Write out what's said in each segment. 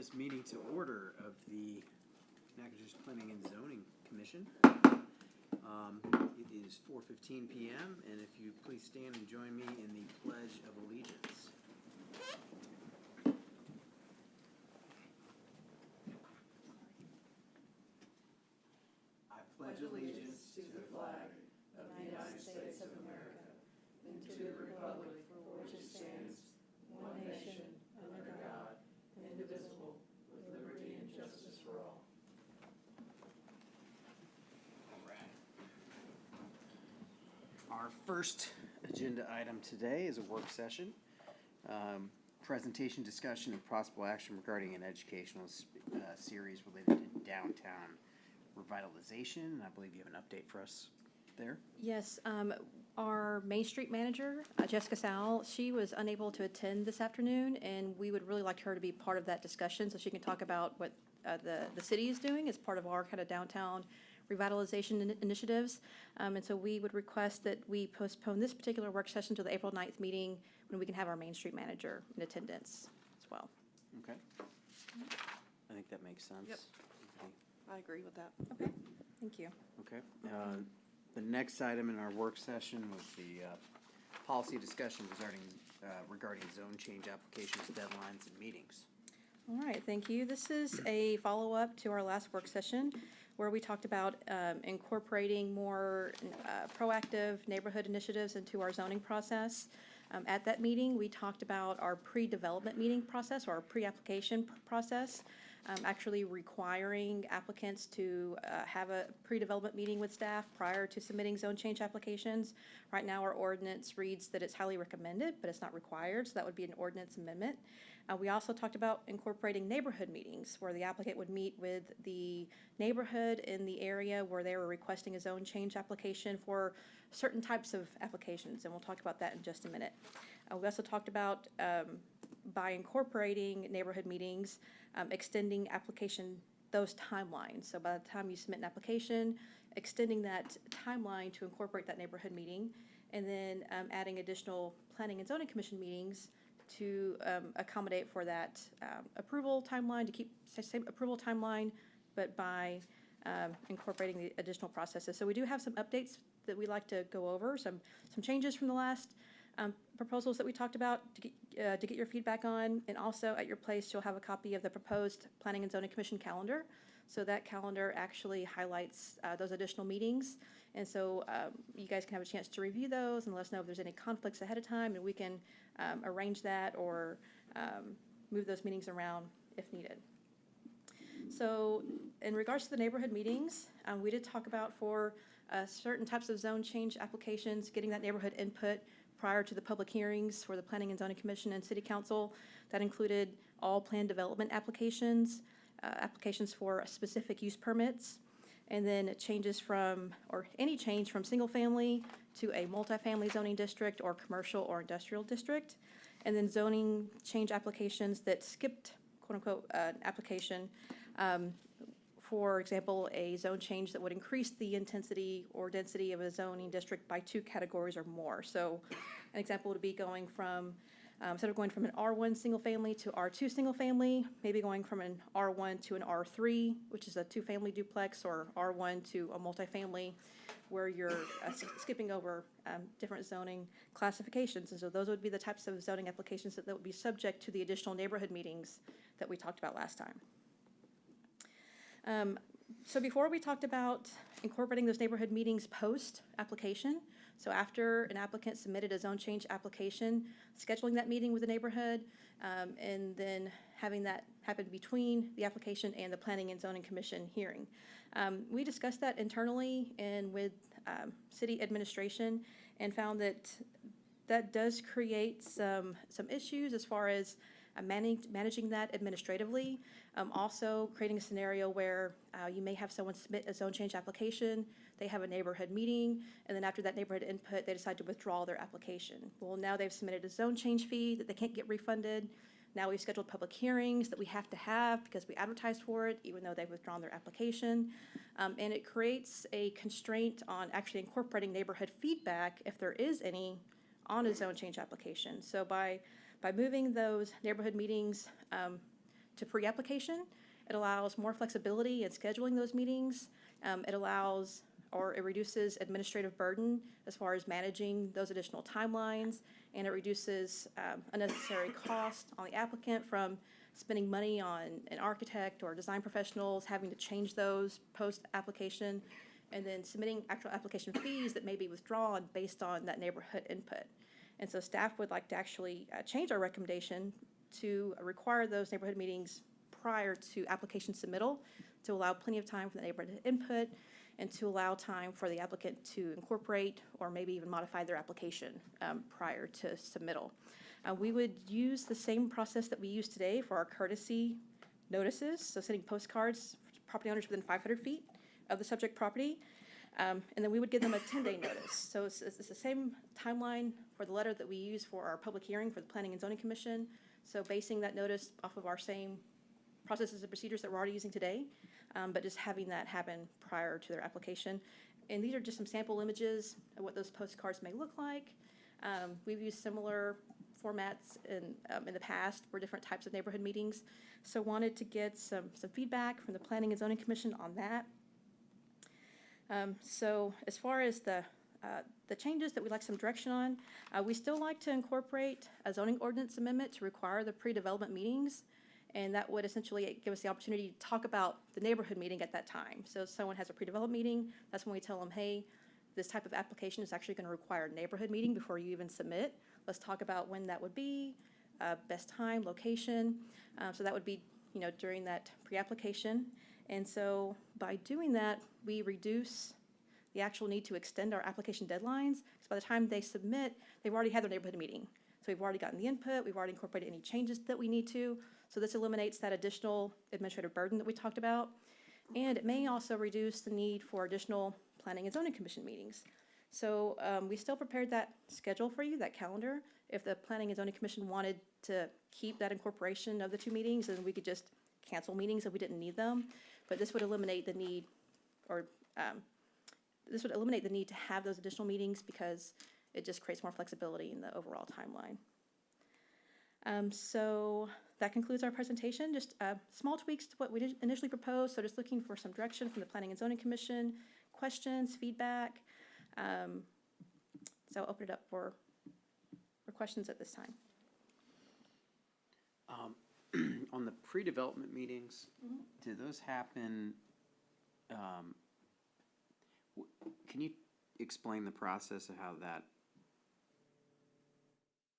this meeting to order of the Natchitoches Planning and Zoning Commission. It is 4:15 p.m. and if you please stand and join me in the Pledge of Allegiance. I pledge allegiance to the flag of the United States of America and to the republic for which it stands, one nation, under God, indivisible, with liberty and justice for all. All right. Our first agenda item today is a work session. Presentation, discussion, and possible action regarding an educational series related to downtown revitalization. I believe you have an update for us there. Yes, our Main Street manager, Jessica Sowell, she was unable to attend this afternoon, and we would really like her to be part of that discussion so she can talk about what the city is doing as part of our kind of downtown revitalization initiatives. And so we would request that we postpone this particular work session to the April 9th meeting when we can have our Main Street manager in attendance as well. Okay. I think that makes sense. Yep. I agree with that. Okay, thank you. Okay. The next item in our work session was the policy discussion regarding zone change applications, deadlines, and meetings. All right, thank you. This is a follow-up to our last work session where we talked about incorporating more proactive neighborhood initiatives into our zoning process. At that meeting, we talked about our pre-development meeting process or our pre-application process, actually requiring applicants to have a pre-development meeting with staff prior to submitting zone change applications. Right now, our ordinance reads that it's highly recommended, but it's not required, so that would be an ordinance amendment. We also talked about incorporating neighborhood meetings where the applicant would meet with the neighborhood in the area where they were requesting a zone change application for certain types of applications, and we'll talk about that in just a minute. We also talked about by incorporating neighborhood meetings, extending those timelines. So by the time you submit an application, extending that timeline to incorporate that neighborhood meeting, and then adding additional planning and zoning commission meetings to accommodate for that approval timeline, to keep the same approval timeline, but by incorporating the additional processes. So we do have some updates that we'd like to go over, some changes from the last proposals that we talked about to get your feedback on. And also at your place, you'll have a copy of the proposed Planning and Zoning Commission calendar. So that calendar actually highlights those additional meetings. And so you guys can have a chance to review those and let us know if there's any conflicts ahead of time, and we can arrange that or move those meetings around if needed. So in regards to the neighborhood meetings, we did talk about for certain types of zone change applications, getting that neighborhood input prior to the public hearings for the Planning and Zoning Commission and City Council. That included all planned development applications, applications for specific use permits, and then any change from single family to a multifamily zoning district or commercial or industrial district, and then zoning change applications that skipped, quote unquote, application. For example, a zone change that would increase the intensity or density of a zoning district by 2 categories or more. So an example would be going from, instead of going from an R1 single family to R2 single family, maybe going from an R1 to an R3, which is a 2-family duplex, or R1 to a multifamily, where you're skipping over different zoning classifications. And so those would be the types of zoning applications that would be subject to the additional neighborhood meetings that we talked about last time. So before, we talked about incorporating those neighborhood meetings post-application. So after an applicant submitted a zone change application, scheduling that meeting with the neighborhood, and then having that happen between the application and the Planning and Zoning Commission hearing. We discussed that internally and with city administration and found that does create some issues as far as managing that administratively. Also creating a scenario where you may have someone submit a zone change application, they have a neighborhood meeting, and then after that neighborhood input, they decide to withdraw their application. Well, now they've submitted a zone change fee that they can't get refunded. Now we've scheduled public hearings that we have to have because we advertised for it, even though they've withdrawn their application. And it creates a constraint on actually incorporating neighborhood feedback, if there is any, on a zone change application. So by moving those neighborhood meetings to pre-application. It allows more flexibility in scheduling those meetings. It allows, or it reduces administrative burden as far as managing those additional timelines, and it reduces unnecessary cost on the applicant from spending money on an architect or design professionals, having to change those post-application, and then submitting actual application fees that may be withdrawn based on that neighborhood input. And so staff would like to actually change our recommendation to require those neighborhood meetings prior to application submittal, to allow plenty of time for the neighborhood input, and to allow time for the applicant to incorporate or maybe even modify their application prior to submittal. We would use the same process that we use today for our courtesy notices, so sending postcards to property owners within 500 feet of the subject property. And then we would give them a 10-day notice. So it's the same timeline for the letter that we use for our public hearing for the Planning and Zoning Commission. So basing that notice off of our same processes and procedures that we're already using today, but just having that happen prior to their application. And these are just some sample images of what those postcards may look like. We've used similar formats in the past for different types of neighborhood meetings. So wanted to get some feedback from the Planning and Zoning Commission on that. So as far as the changes that we'd like some direction on, we still like to incorporate a zoning ordinance amendment to require the pre-development meetings. And that would essentially give us the opportunity to talk about the neighborhood meeting at that time. So if someone has a pre-developed meeting, that's when we tell them, hey, this type of application is actually going to require a neighborhood meeting before you even submit. Let's talk about when that would be, best time, location. So that would be, during that pre-application. And so by doing that, we reduce the actual need to extend our application deadlines. Because by the time they submit, they've already had their neighborhood meeting. So we've already gotten the input, we've already incorporated any changes that we need to. So this eliminates that additional administrative burden that we talked about. And it may also reduce the need for additional Planning and Zoning Commission meetings. So we still prepared that schedule for you, that calendar. If the Planning and Zoning Commission wanted to keep that incorporation of the two meetings, then we could just cancel meetings if we didn't need them. But this would eliminate the need, or this would eliminate the need to have those additional meetings because it just creates more flexibility in the overall timeline. So that concludes our presentation. Just small tweaks to what we did initially proposed. So just looking for some direction from the Planning and Zoning Commission, questions, feedback. So I'll open it up for questions at this time. On the pre-development meetings, do those happen, can you explain the process of how that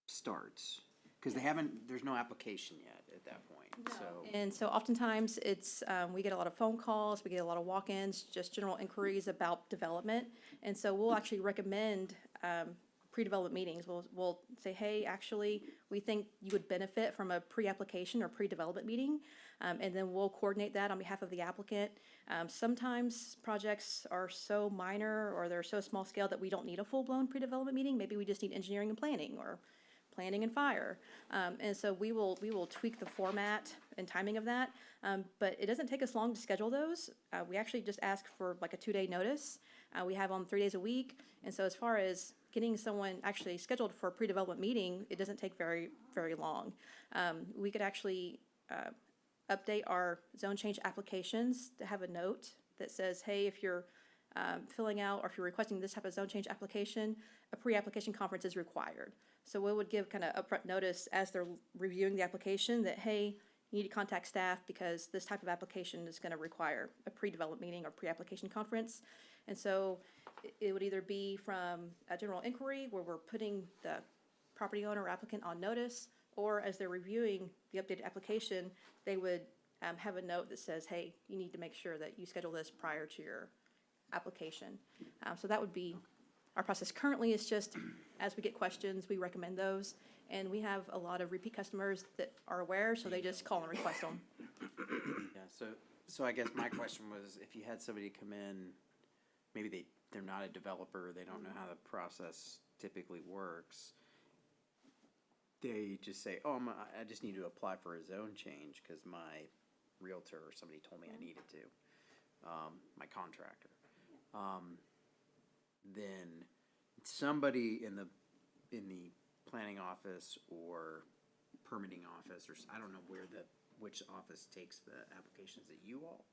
starts? Because there's no application yet at that point, so. And so oftentimes it's, we get a lot of phone calls, we get a lot of walk-ins, just general inquiries about development. And so we'll actually recommend pre-development meetings. We'll say, hey, actually, we think you would benefit from a pre-application or pre-development meeting. And then we'll coordinate that on behalf of the applicant. Sometimes projects are so minor or they're so small scale that we don't need a full-blown pre-development meeting. Maybe we just need engineering and planning or planning and fire. And so we will tweak the format and timing of that. But it doesn't take us long to schedule those. We actually just ask for like a 2-day notice. We have them 3 days a week. And so as far as getting someone actually scheduled for a pre-development meeting, it doesn't take very, very long. We could actually update our zone change applications to have a note that says, hey, if you're filling out or if you're requesting this type of zone change application, a pre-application conference is required. So we would give kind of upfront notice as they're reviewing the application that, hey, you need to contact staff because this type of application is going to require a pre-development meeting or pre-application conference. And so it would either be from a general inquiry where we're putting the property owner or applicant on notice, or as they're reviewing the updated application, they would have a note that says, hey, you need to make sure that you schedule this prior to your application. So that would be our process. Currently, it's just as we get questions, we recommend those. And we have a lot of repeat customers that are aware, so they just call and request them. Yeah, so I guess my question was, if you had somebody come in, maybe they're not a developer, they don't know how the process typically works, they just say, oh, I just need to apply for a zone change because my realtor or somebody told me I needed to, my contractor. Then somebody in the planning office or permitting office, or I don't know where which office takes the applications that you all?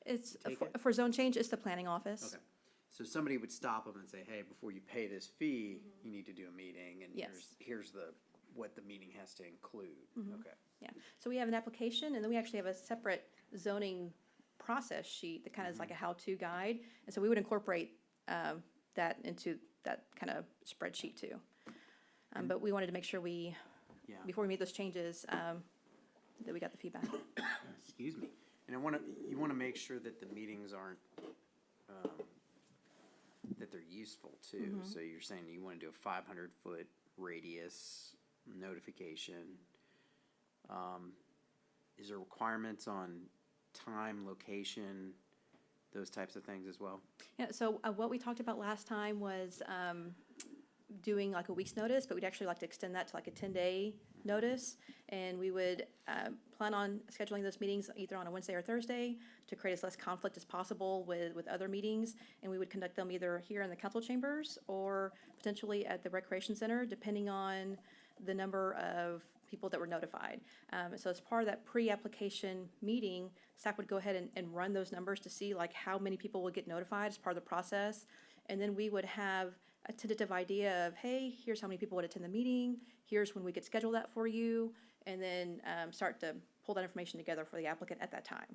It's, Take for, it? for zone change, it's the planning office. Okay. So somebody would stop them and say, hey, before you pay this fee, you need to do a meeting, and Yes. here's what the meeting has to include. Okay. Yeah, so we have an application, and then we actually have a separate zoning process sheet that kind of is like a how-to guide. And so we would incorporate that into that kind of spreadsheet too. But we wanted to make sure we, Yeah. before we made those changes, that we got the feedback. Excuse me. And you want to make sure that the meetings aren't, that they're useful too. So you're saying you want to do a 500-foot radius notification. Is there requirements on time, location, those types of things as well? Yeah, so what we talked about last time was doing like a week's notice, but we'd actually like to extend that to like a 10-day notice. And we would plan on scheduling those meetings either on a Wednesday or Thursday to create as less conflict as possible with other meetings. And we would conduct them either here in the council chambers or potentially at the recreation center, depending on the number of people that were notified. So as part of that pre-application meeting, staff would go ahead and run those numbers to see like how many people would get notified as part of the process. And then we would have a tentative idea of, hey, here's how many people would attend the meeting, here's when we could schedule that for you, and then start to pull that information together for the applicant at that time.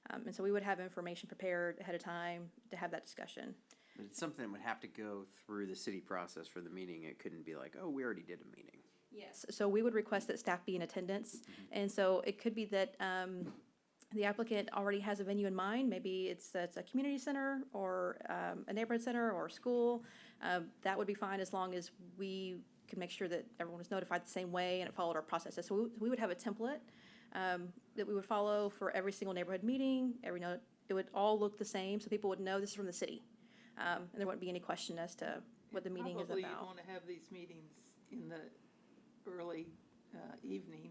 And so we would have information prepared ahead of time to have that discussion. But it's something that would have to go through the city process for the meeting. It couldn't be like, oh, we already did a meeting. Yes, so we would request that staff be in attendance, and so it could be that the applicant already has a venue in mind. Maybe it's a community center or a neighborhood center or a school. That would be fine as long as we could make sure that everyone was notified the same way and it followed our processes. So we would have a template that we would follow for every single neighborhood meeting. It would all look the same, so people would know this is from the city, and there wouldn't be any question as to what the meeting is Probably about. you want to have these meetings in the early evening,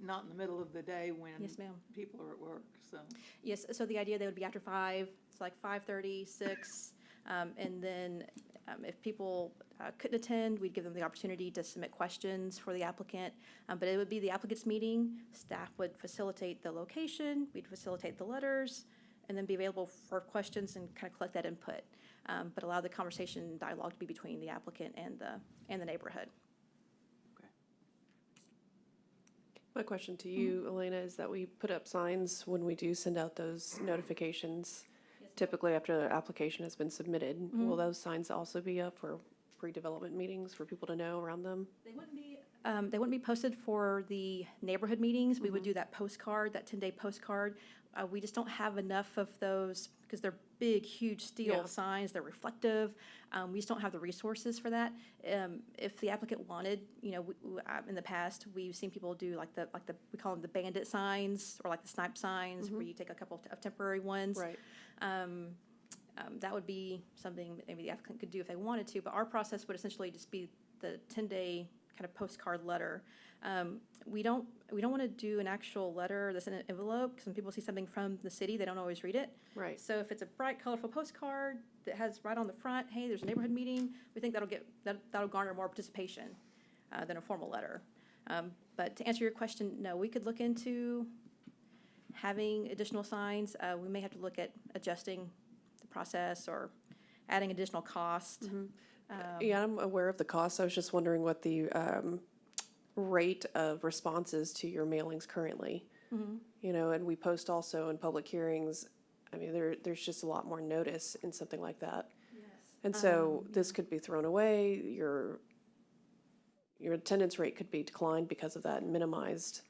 not in the middle of the day when Yes, ma'am. people are at work, so. Yes, so the idea they would be after 5, it's like 5:30, 6, and then if people couldn't attend, we'd give them the opportunity to submit questions for the applicant. But it would be the applicant's meeting, staff would facilitate the location, we'd facilitate the letters, and then be available for questions and kind of collect that input. But allow the conversation and dialogue to be between the applicant and the neighborhood. My question to you, Elena, is that we put up signs when we do send out those notifications, typically after the application has been submitted. Will those signs also be up for pre-development meetings for people to know around them? They wouldn't be posted for the neighborhood meetings. We would do that postcard, that 10-day postcard. We just don't have enough of those because they're big, huge steel Yeah. signs. They're reflective. We just don't have the resources for that. If the applicant wanted, in the past, we've seen people do like the we call them the bandit signs or like the snipe signs where you take a couple of temporary ones. Right. That would be something that maybe the applicant could do if they wanted to, but our process would essentially just be the 10-day kind of postcard letter. We don't want to do an actual letter that's in an envelope, because when people see something from the city, they don't always read it. Right. So if it's a bright, colorful postcard that has right on the front, hey, there's a neighborhood meeting, we think that'll garner more participation than a formal letter. But to answer your question, no, we could look into having additional signs. We may have to look at adjusting the process or adding additional cost. Yeah, I'm aware of the cost. I was just wondering what the rate of responses to your mailings currently. And we post also in public hearings. I mean, there's just a lot more notice in something like that. And so this could be thrown away. Your attendance rate could be declined because of that and minimized.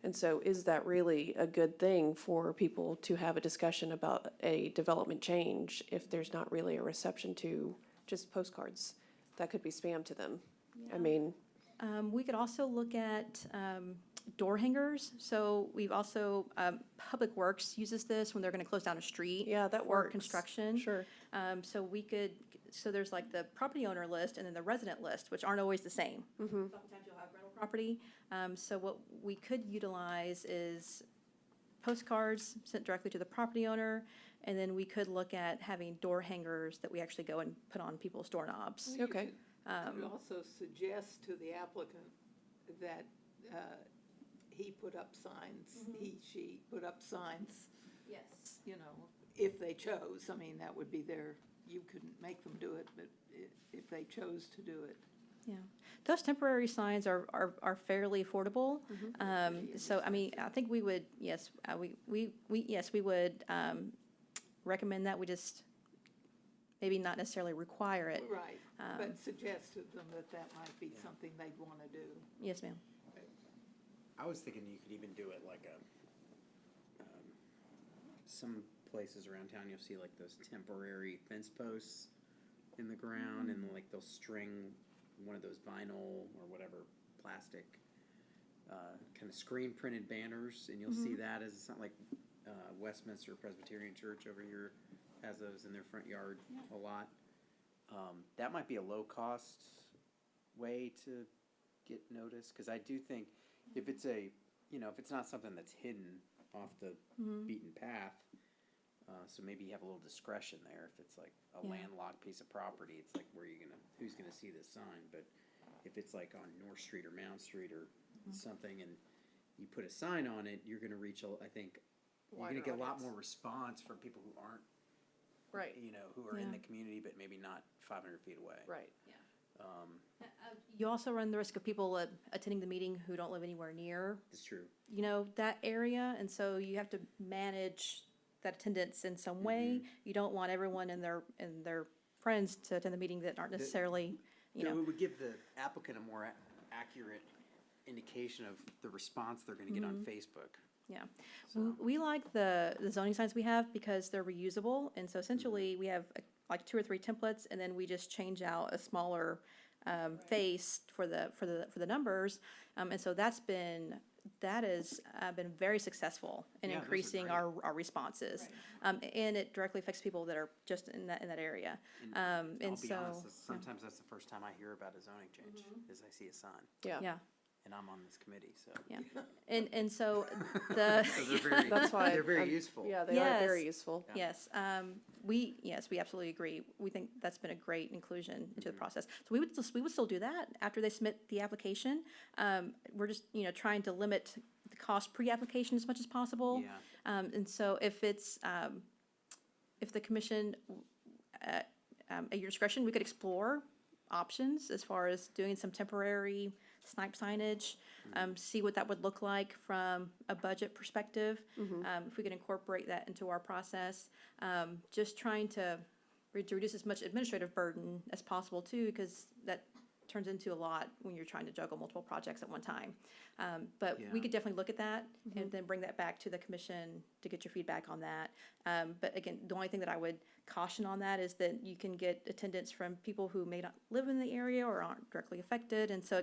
And so is that really a good thing for people to have a discussion about a development change if there's not really a reception to just postcards? That could be spam to them. I mean, We could also look at door hangers. So we've also, Public Works uses this when they're going to close down a street. yeah, that for works. construction. Sure. So there's like the property owner list and then the resident list, which aren't always the same. Sometimes you'll have rental property. So what we could utilize is postcards sent directly to the property owner, and then we could look at having door hangers that we actually go and put on people's doorknobs. Okay. You could also suggest to the applicant that he put up signs, she put up signs, Yes. you know, if they chose. I mean, that would be you couldn't make them do it, but if they chose to do it. Yeah, those temporary signs are fairly affordable. So, I mean, I think we would, yes, we would recommend that. We just maybe not necessarily require it. Right, but suggest to them that might be something they'd want to do. Yes, ma'am. I was thinking you could even do it like some places around town, you'll see like those temporary fence posts in the ground, and like they'll string one of those vinyl or whatever plastic kind of screen printed banners, and you'll see that as something like Westminster Presbyterian Church over here has those in their front yard a lot. That might be a low cost way to get noticed, because I do think if it's if it's not something that's hidden off the beaten path, so maybe you have a little discretion there. If it's like a landlocked piece of property, it's like who's gonna see this sign? But if it's like on North Street or Mount Street or something, and you put a sign on it, you're gonna reach I think you're gonna get a lot more response from people who aren't, Right, who are in Yeah. the community but maybe not 500 feet away. right. You also run the risk of people attending the meeting who don't live anywhere near, It's true. that area, and so you have to manage that attendance in some way. You don't want everyone and their friends to attend the meeting that aren't necessarily, It would give the applicant a more accurate indication of the response they're going to get on Facebook. Yeah. We like the zoning signs we have because they're reusable, and so essentially we have like 2 or 3 templates, and then we just change out a smaller face for the numbers, and so that has been very successful in Yeah, those are increasing great. our responses, and it directly affects people that are just in that area, and I'll be so honest, sometimes that's the first time I hear about a zoning change, is I see a sign, yeah. and I'm on this committee, so. Yeah, and so the So they're very, That's why they're very I'm- useful. Yeah, they are very Yes. useful. Yes, we absolutely agree. We think that's been a great inclusion into the process. So we would still do that after they submit the application. We're just, trying to limit the cost pre-application as much as possible. Yeah. And so if the commission, at your discretion, we could explore options as far as doing some temporary snipe signage, see what that would look like from a budget perspective, if we could incorporate that into our process. Just trying to reduce as much administrative burden as possible too, because that turns into a lot when you're trying to juggle multiple projects at one time. But we Yeah. could definitely look at that and then bring that back to the commission to get your feedback on that. But again, the only thing that I would caution on that is that you can get attendance from people who may not live in the area or aren't directly affected, and so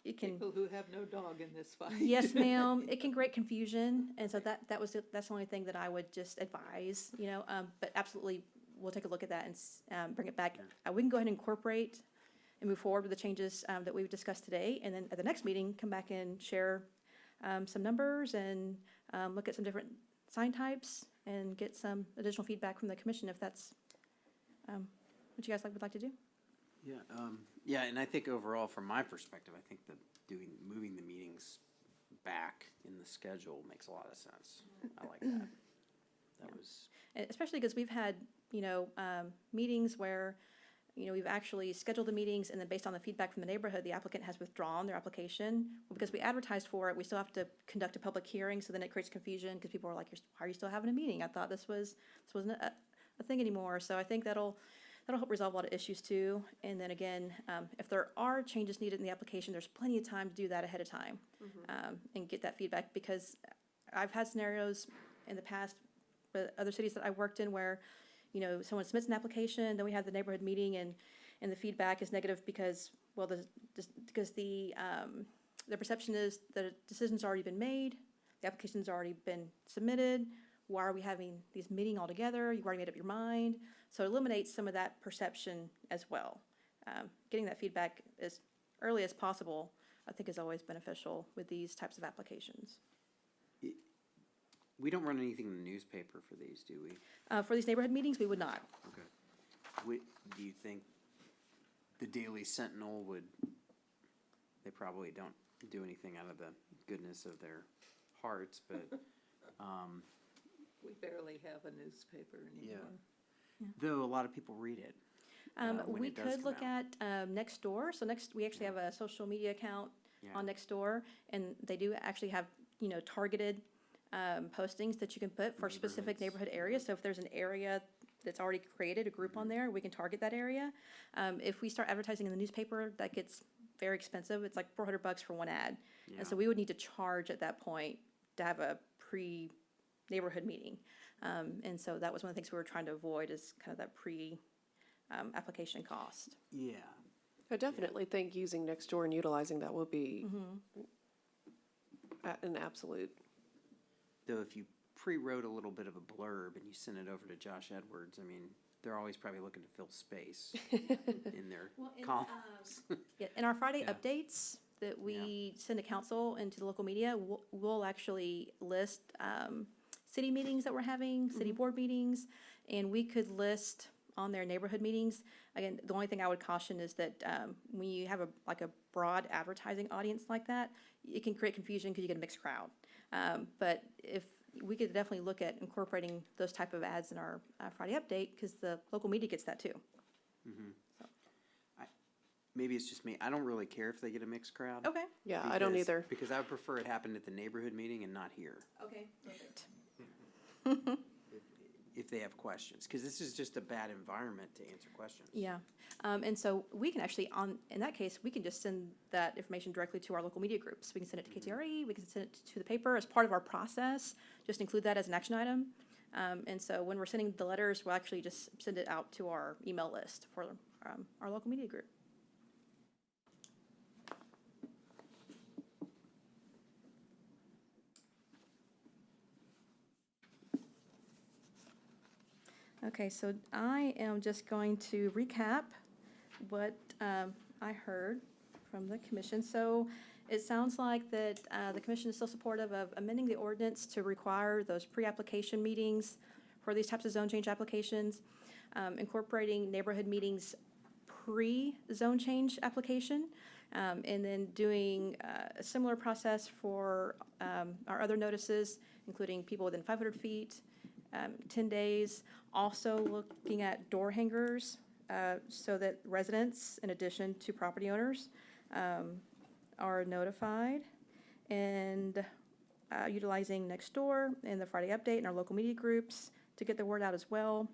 it can. People who have no dog in this fight. Yes, ma'am. It can create confusion, and so that's the only thing that I would just advise. But absolutely, we'll take a look at that and bring it back. We can go ahead and incorporate and move forward with the changes that we've discussed today, and then at the next meeting, come back and share some numbers and look at some different sign types and get some additional feedback from the commission if that's what you guys would like to do. Yeah, and I think overall, from my perspective, I think that moving the meetings back in the schedule makes a lot of sense. I like that. That was, Especially because we've had, meetings where, we've actually scheduled the meetings, and then based on the feedback from the neighborhood, the applicant has withdrawn their application. Because we advertised for it, we still have to conduct a public hearing, so then it creates confusion, because people are like, why are you still having a meeting? I thought this wasn't a thing anymore. So I think that'll help resolve a lot of issues too. And then again, if there are changes needed in the application, there's plenty of time to do that ahead of time, and get that feedback, because I've had scenarios in the past with other cities that I worked in where, someone submits an application, then we have the neighborhood meeting, and the feedback is negative because, the perception is the decision's already been made, the application's already been submitted. Why are we having these meeting all together? You've already made up your mind. So it eliminates some of that perception as well. Getting that feedback as early as possible, I think, is always beneficial with these types of applications. we don't run anything in the newspaper for these, do we? For these neighborhood meetings, we would not. Okay. Do you think the Daily Sentinel would, they probably don't do anything out of the goodness of their hearts, but, We barely have a newspaper anymore. though a lot of people read it. when We it does could come look at Nextdoor. So we actually have a social media account Yeah. on Nextdoor, and they do actually have, targeted postings that you can put for specific neighborhood areas. So if there's an area that's already created, a group on there, we can target that area. If we start advertising in the newspaper, that gets very expensive. It's like $400 for one ad. Yeah. And so we would need to charge at that point to have a pre-neighborhood meeting. And so that was one of the things we were trying to avoid, is kind of that application cost. Yeah. I definitely think using Nextdoor and utilizing that will be an absolute. Though if you pre-wrote a little bit of a blurb and you send it over to Josh Edwards, I mean, they're always probably looking to fill space in their columns. Yeah, in our Friday Yeah. updates that we send to council and to the local media, we'll actually list city meetings that we're having, city board meetings, and we could list on their neighborhood meetings. Again, the only thing I would caution is that when you have a broad advertising audience like that, it can create confusion because you get a mixed crowd. But if we could definitely look at incorporating those type of ads in our Friday update, because the local media gets that too. Maybe it's just me. I don't really care if they get a mixed crowd. Okay. Yeah, I don't because- either. Because I would prefer it happen at the neighborhood meeting and not here, Okay, perfect. if they have questions. Because this is just a bad environment to answer questions. Yeah, and so we can actually, in that case, we can just send that information directly to our local media groups. We can send it to KTRE, we can send it to the paper as part of our process, just include that as an action item. And so when we're sending the letters, we'll actually just send it out to our email list for our local media group. Okay, so I am just going to recap what I heard from the commission. So it sounds like that the commission is still supportive of amending the ordinance to require those pre-application meetings for these types of zone change applications, incorporating neighborhood meetings pre-zone change application, and then doing a similar process for our other notices, including people within 500 feet, 10 days. Also looking at door hangers so that residents, in addition to property owners, are notified. And utilizing Nextdoor and the Friday Update and our local media groups to get the word out as well.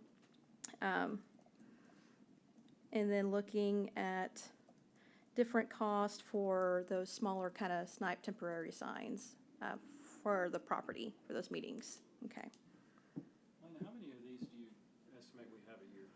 And then looking at different costs for those smaller kind of snipe temporary signs for the property, for those meetings. Okay. Lena, how many of these do you estimate we have a year?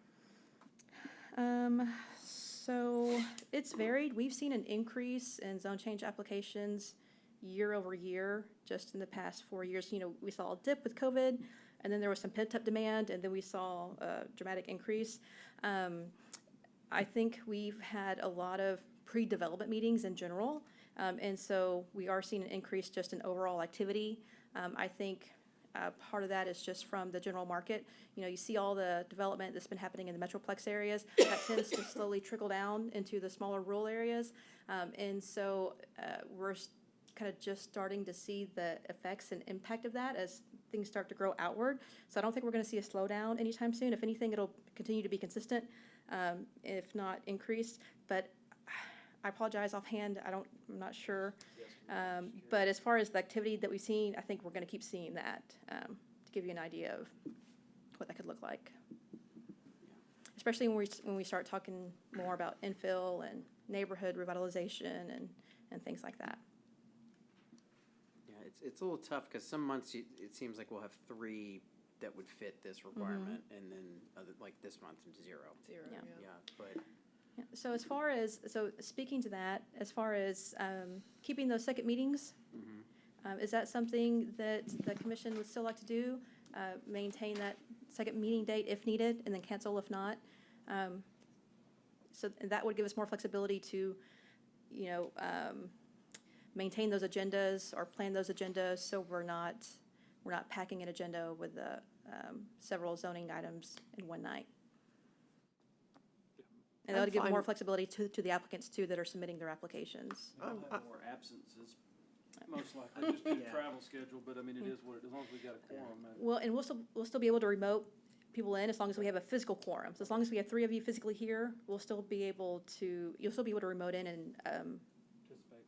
So it's varied. We've seen an increase in zone change applications year over year, just in the past 4 years. We saw a dip with COVID, and then there was some pent-up demand, and then we saw a dramatic increase. I think we've had a lot of pre-development meetings in general, and so we are seeing an increase just in overall activity. I think part of that is just from the general market. You see all the development that's been happening in the Metroplex areas. That tends to slowly trickle down into the smaller rural areas. And so we're kind of just starting to see the effects and impact of that as things start to grow outward. So I don't think we're going to see a slowdown anytime soon. If anything, it'll continue to be consistent, if not increase. But I apologize offhand, I'm not sure. But as far as the activity that we've seen, I think we're going to keep seeing that, to give you an idea of what that could look like. Especially when we start talking more about infill and neighborhood revitalization and things like that. Yeah, it's a little tough because some months it seems like we'll have 3 that would fit this requirement, and then like this month, 0. Zero, Yeah. Yeah, but Yeah, so speaking to that, as far as keeping those second meetings, is that something that the commission would still like to do? Maintain that second meeting date if needed, and then cancel if not? So that would give us more flexibility to, maintain those agendas or plan those agendas, so we're not packing an agenda with several zoning items in one night. And that'll I'm give more fine. flexibility to the applicants too that are submitting their applications. We'll have more absences, most likely, just due to Yeah. travel schedule, but I mean, it is what, as long as we got a quorum. Well, and we'll still be able to remote people in as long as we have a physical quorum. So as long as we have 3 of you physically here, you'll still be able to remote in and, Participate.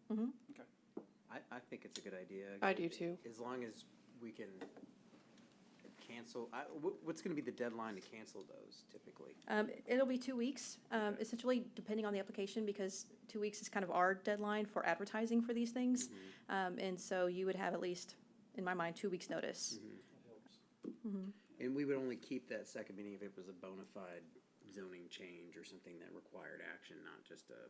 I think it's a good idea. I do too. As long as we can cancel, what's gonna be the deadline to cancel those typically? it'll be 2 weeks, essentially, depending on the application, because 2 weeks is kind of our deadline for advertising for these things. And so you would have at least, in my mind, 2 weeks' notice. That helps. And we would only keep that second meeting if it was a bona fide zoning change or something that required action, not just a,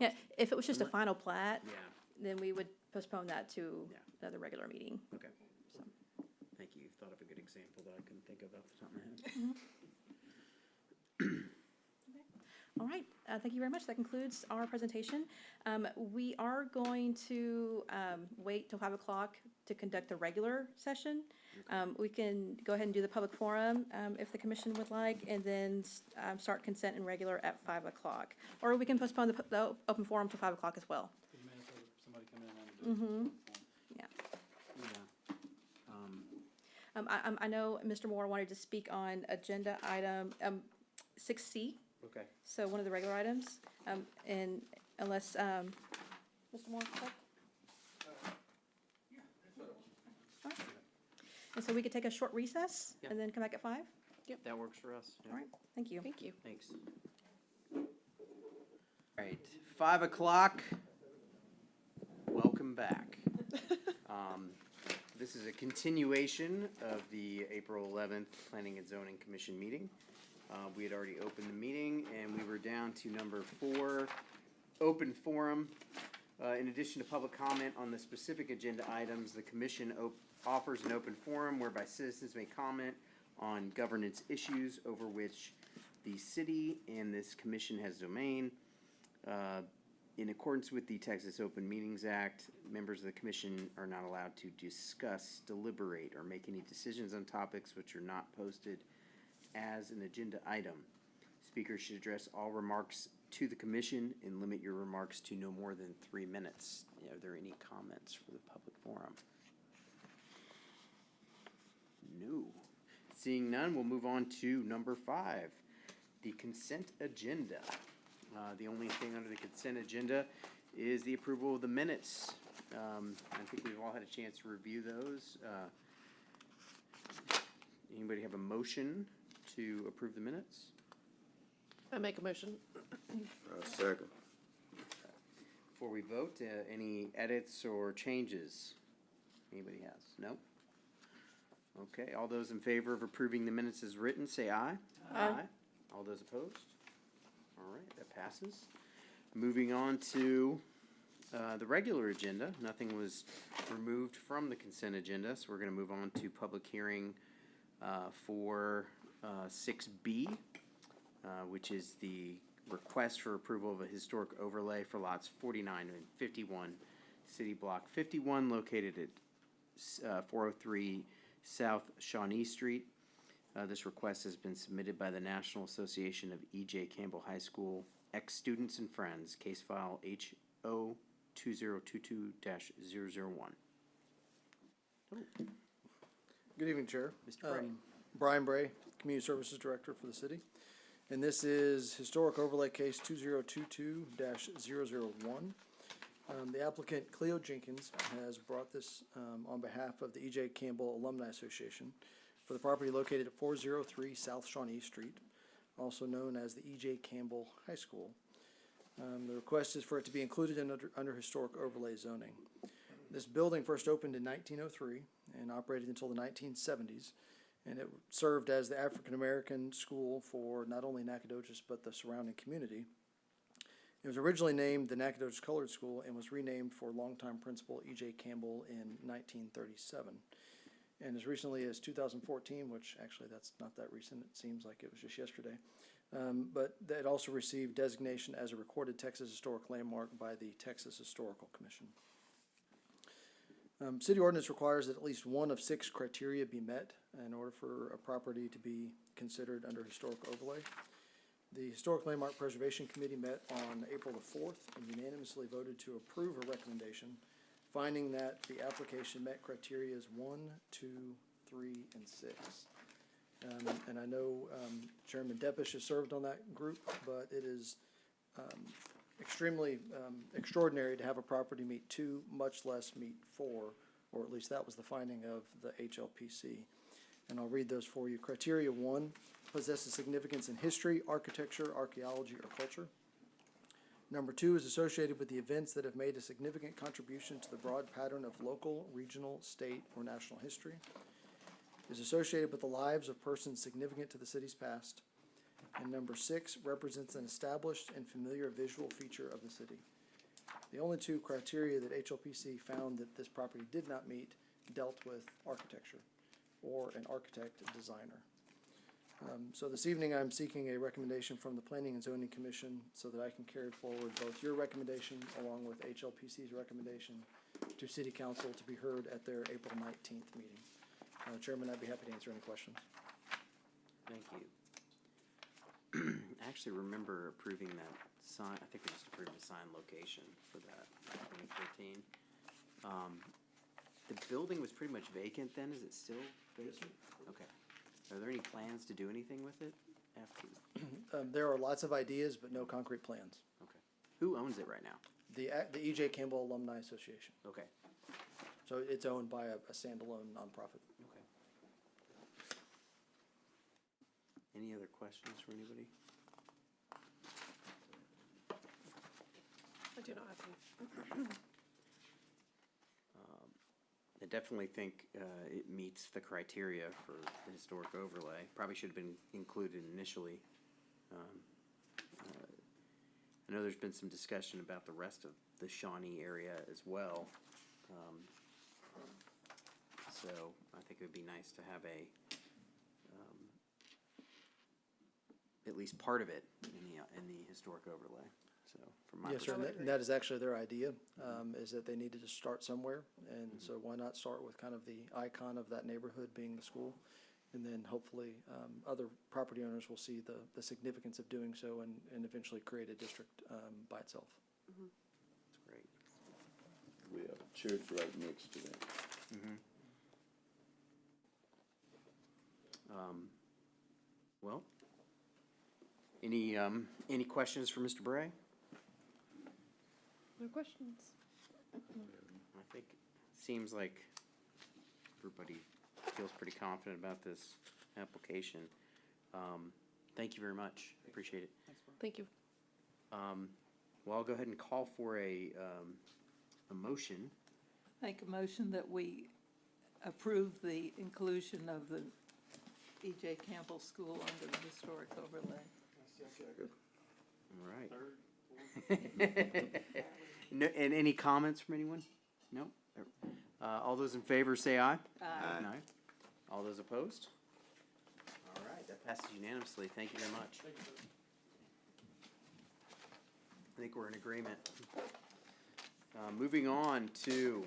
Yeah, if it was just a final plat, yeah, then we would postpone that to Yeah. another regular meeting. okay. Thank you. You thought of a good example that I couldn't think of off the top of my head. All right, thank you very much. That concludes our presentation. We are going to wait till 5 o'clock to conduct the regular session. We can go ahead and do the public forum if the commission would like, and then start consent and regular at 5 o'clock. Or we can postpone the open forum to 5 o'clock as well. For the minutes of somebody coming in and doing it. Yeah. Yeah. I know Mr. Moore wanted to speak on agenda item 6C. Okay. So one of the regular items, and unless, Mr. Moore, correct? Alright. And so we could take a short recess Yeah. and then come back at 5? That works for us. yeah. All right, thank you. Thank you. Thanks. All right, 5 o'clock. Welcome back. This is a continuation of the April 11th Planning and Zoning Commission meeting. We had already opened the meeting, and we were down to number 4, open forum. In addition to public comment on the specific agenda items, the commission offers an open forum whereby citizens may comment on governance issues over which the city and this commission has domain. In accordance with the Texas Open Meetings Act, members of the commission are not allowed to discuss, deliberate, or make any decisions on topics which are not posted as an agenda item. Speakers should address all remarks to the commission and limit your remarks to no more than 3 minutes. Are there any comments for the public forum? No. Seeing none, we'll move on to number 5, the consent agenda. The only thing under the consent agenda is the approval of the minutes. I think we've all had a chance to review those. Anybody have a motion to approve the minutes? I make a motion. Second. Before we vote, any edits or changes? Anybody has? No? Okay, all those in favor of approving the minutes as written, say aye. Aye. All those opposed? All right, that passes. Moving on to the regular agenda. Nothing was removed from the consent agenda, so we're gonna move on to public hearing for 6B, which is the request for approval of a historic overlay for lots 49 and 51, City Block 51, located at 403 South Shawnee Street. This request has been submitted by the National Association of E.J. Campbell High School ex-students and friends, case file HO 2022-001. Good evening, Chair. Mr. Bray. Brian Bray, Community Services Director for the city. And this is Historic Overlay Case 2022-001. The applicant, Cleo Jenkins, has brought this on behalf of the E.J. Campbell Alumni Association for the property located at 403 South Shawnee Street, also known as the E.J. Campbell High School. The request is for it to be included under historic overlay zoning. This building first opened in 1903 and operated until the 1970s, and it served as the African-American school for not only Nacogdoches but the surrounding community. It was originally named the Nacogdoches Colored School and was renamed for longtime principal E.J. Campbell in 1937. And as recently as 2014, which actually that's not that recent, it seems like it was just yesterday, but it also received designation as a recorded Texas Historic Landmark by the Texas Historical Commission. City ordinance requires that at least one of 6 criteria be met in order for a property to be considered under historic overlay. The Historic Landmark Preservation Committee met on April the 4th and unanimously voted to approve a recommendation, finding that the application met criterias 1, 2, 3, and 6. And I know Chairman Deppish has served on that group, but it is extremely extraordinary to have a property meet 2, much less meet 4, or at least that was the finding of the HLPC. And I'll read those for you. Criteria 1, possesses significance in history, architecture, archaeology, or culture. Number 2 is associated with the events that have made a significant contribution to the broad pattern of local, regional, state, or national history. Is associated with the lives of persons significant to the city's past. And number 6 represents an established and familiar visual feature of the city. The only 2 criteria that HLPC found that this property did not meet dealt with architecture or an architect designer. So this evening, I'm seeking a recommendation from the Planning and Zoning Commission so that I can carry forward both your recommendation along with HLPC's recommendation to City Council to be heard at their April 19th meeting. Chairman, I'd be happy to answer any questions. Thank you. I actually remember approving that sign, I think we just approved the sign location for that, 2013. The building was pretty much vacant then, is it still vacant? Okay. Are there any plans to do anything with it after? There are lots of ideas, but no concrete plans. Okay. Who owns it right now? The E.J. Campbell Alumni Association. Okay. So it's owned by a standalone nonprofit. Okay. Any other questions for anybody? I do not have any. I definitely think it meets the criteria for the historic overlay. Probably should have been included initially. I know there's been some discussion about the rest of the Shawnee area as well. So I think it would be nice to have at least part of it in the historic overlay. So from my Yes, sir, perspective. and that is actually their idea, is that they needed to start somewhere. And so why not start with kind of the icon of that neighborhood being the school? And then hopefully other property owners will see the significance of doing so and eventually create a district by itself. That's great. We have a church right next to that. Well, any questions for Mr. Bray? No questions. I think it seems like everybody feels pretty confident about this application. Thank you very much. Appreciate it. Thank you. Well, I'll go ahead and call for a motion. Make a motion that we approve the inclusion of the E.J. Campbell School under the historic overlay. All right. No, and any comments from anyone? No? All those in favor say aye. Aye. All those opposed? All right, that passes unanimously. Thank you very much. I think we're in agreement. Moving on to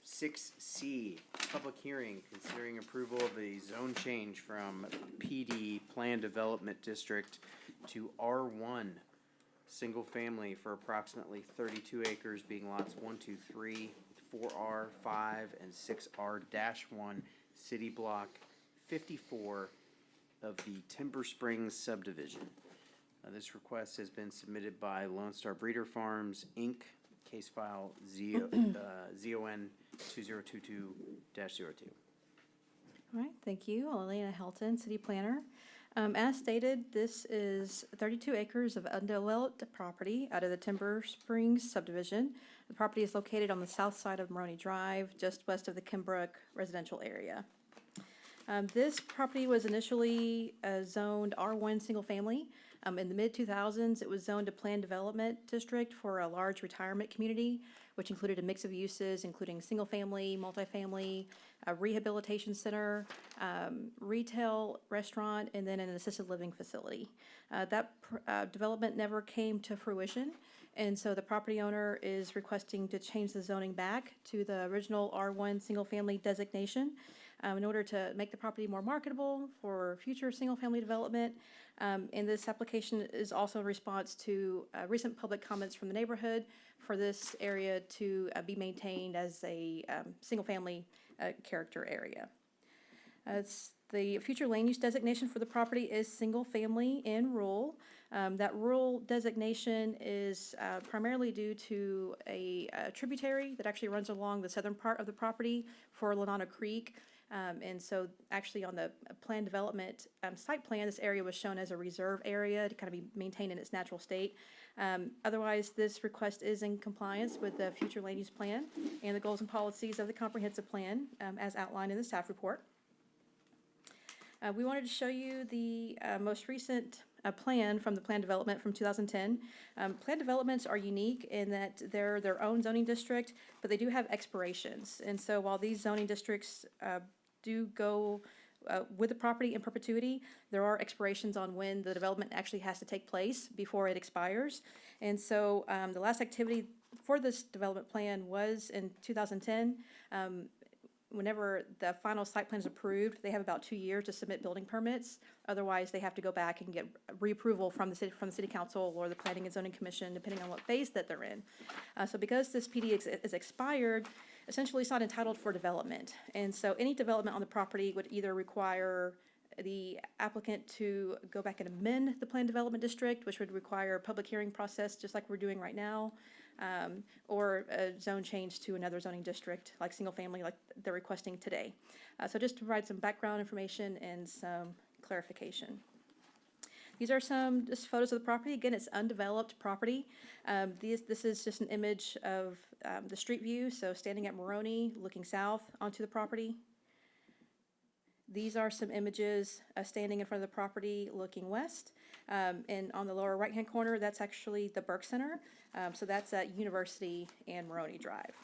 6C, public hearing considering approval of a zone change from PD Plan Development District to R1, single family for approximately 32 acres, being lots 1, 2, 3, 4R, 5, and 6R-1, City Block 54 of the Timber Springs subdivision. This request has been submitted by Lone Star Breeder Farms, Inc., case file ZON 2022-02. All right, thank you. Elena Helton, City Planner. As stated, this is 32 acres of undeveloped property out of the Timber Springs subdivision. The property is located on the south side of Maroney Drive, just west of the Kimbrook residential area. This property was initially zoned R1 single family. In the mid-2000s, it was zoned a planned development district for a large retirement community, which included a mix of uses, including single-family, multifamily, a rehabilitation center, retail, restaurant, and then an assisted living facility. That development never came to fruition, And so the property owner is requesting to change the zoning back to the original R1 single-family designation in order to make the property more marketable for future single-family development. And this application is also a response to recent public comments from the neighborhood for this area to be maintained as a single-family character area. The future land use designation for the property is single-family and rural. That rural designation is primarily due to a tributary that actually runs along the southern part of the property for Lenana Creek. And so actually on the plan development site plan, this area was shown as a reserve area to kind of be maintained in its natural state. Otherwise, this request is in compliance with the future land use plan and the goals and policies of the comprehensive plan as outlined in the staff report. We wanted to show you the most recent plan from the plan development from 2010. Plan developments are unique in that they're their own zoning district, but they do have expirations. And so while these zoning districts do go with the property in perpetuity, there are expirations on when the development actually has to take place before it expires. And so the last activity for this development plan was in 2010. Whenever the final site plan is approved, they have about 2 years to submit building permits. Otherwise, they have to go back and get reapproval from the city council or the planning and zoning commission, depending on what phase that they're in. So because this PD is expired, essentially it's not entitled for development. And so any development on the property would either require the applicant to go back and amend the planned development district, which would require a public hearing process, just like we're doing right now, or a zone change to another zoning district, like single family, like they're requesting today. So just to provide some background information and some clarification. These are some just photos of the property. Again, it's undeveloped property. This is just an image of the street view, so standing at Moroni, looking south onto the property. These are some images standing in front of the property looking west. And on the lower right-hand corner, that's actually the Burke Center. So that's at University and Moroni Drive.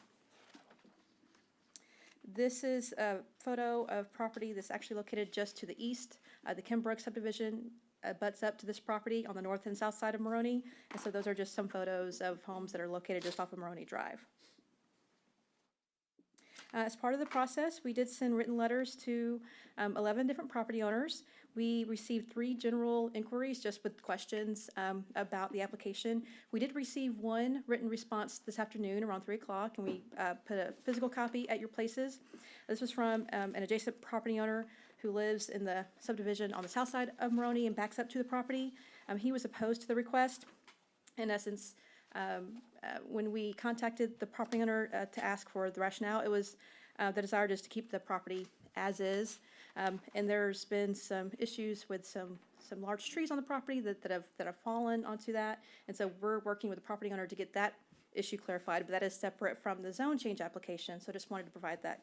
This is a photo of property that's actually located just to the east. The Kimbrook subdivision butts up to this property on the north and south side of Moroni. And so those are just some photos of homes that are located just off of Moroni Drive. As part of the process, we did send written letters to 11 different property owners. We received 3 general inquiries just with questions about the application. We did receive 1 written response this afternoon around 3 o'clock, and we put a physical copy at your places. This was from an adjacent property owner who lives in the subdivision on the south side of Moroni and backs up to the property. He was opposed to the request. In essence, when we contacted the property owner to ask for the rationale, it was the desire just to keep the property as is. And there's been some issues with some large trees on the property that have fallen onto that. And so we're working with the property owner to get that issue clarified, but that is separate from the zone change application. So I just wanted to provide that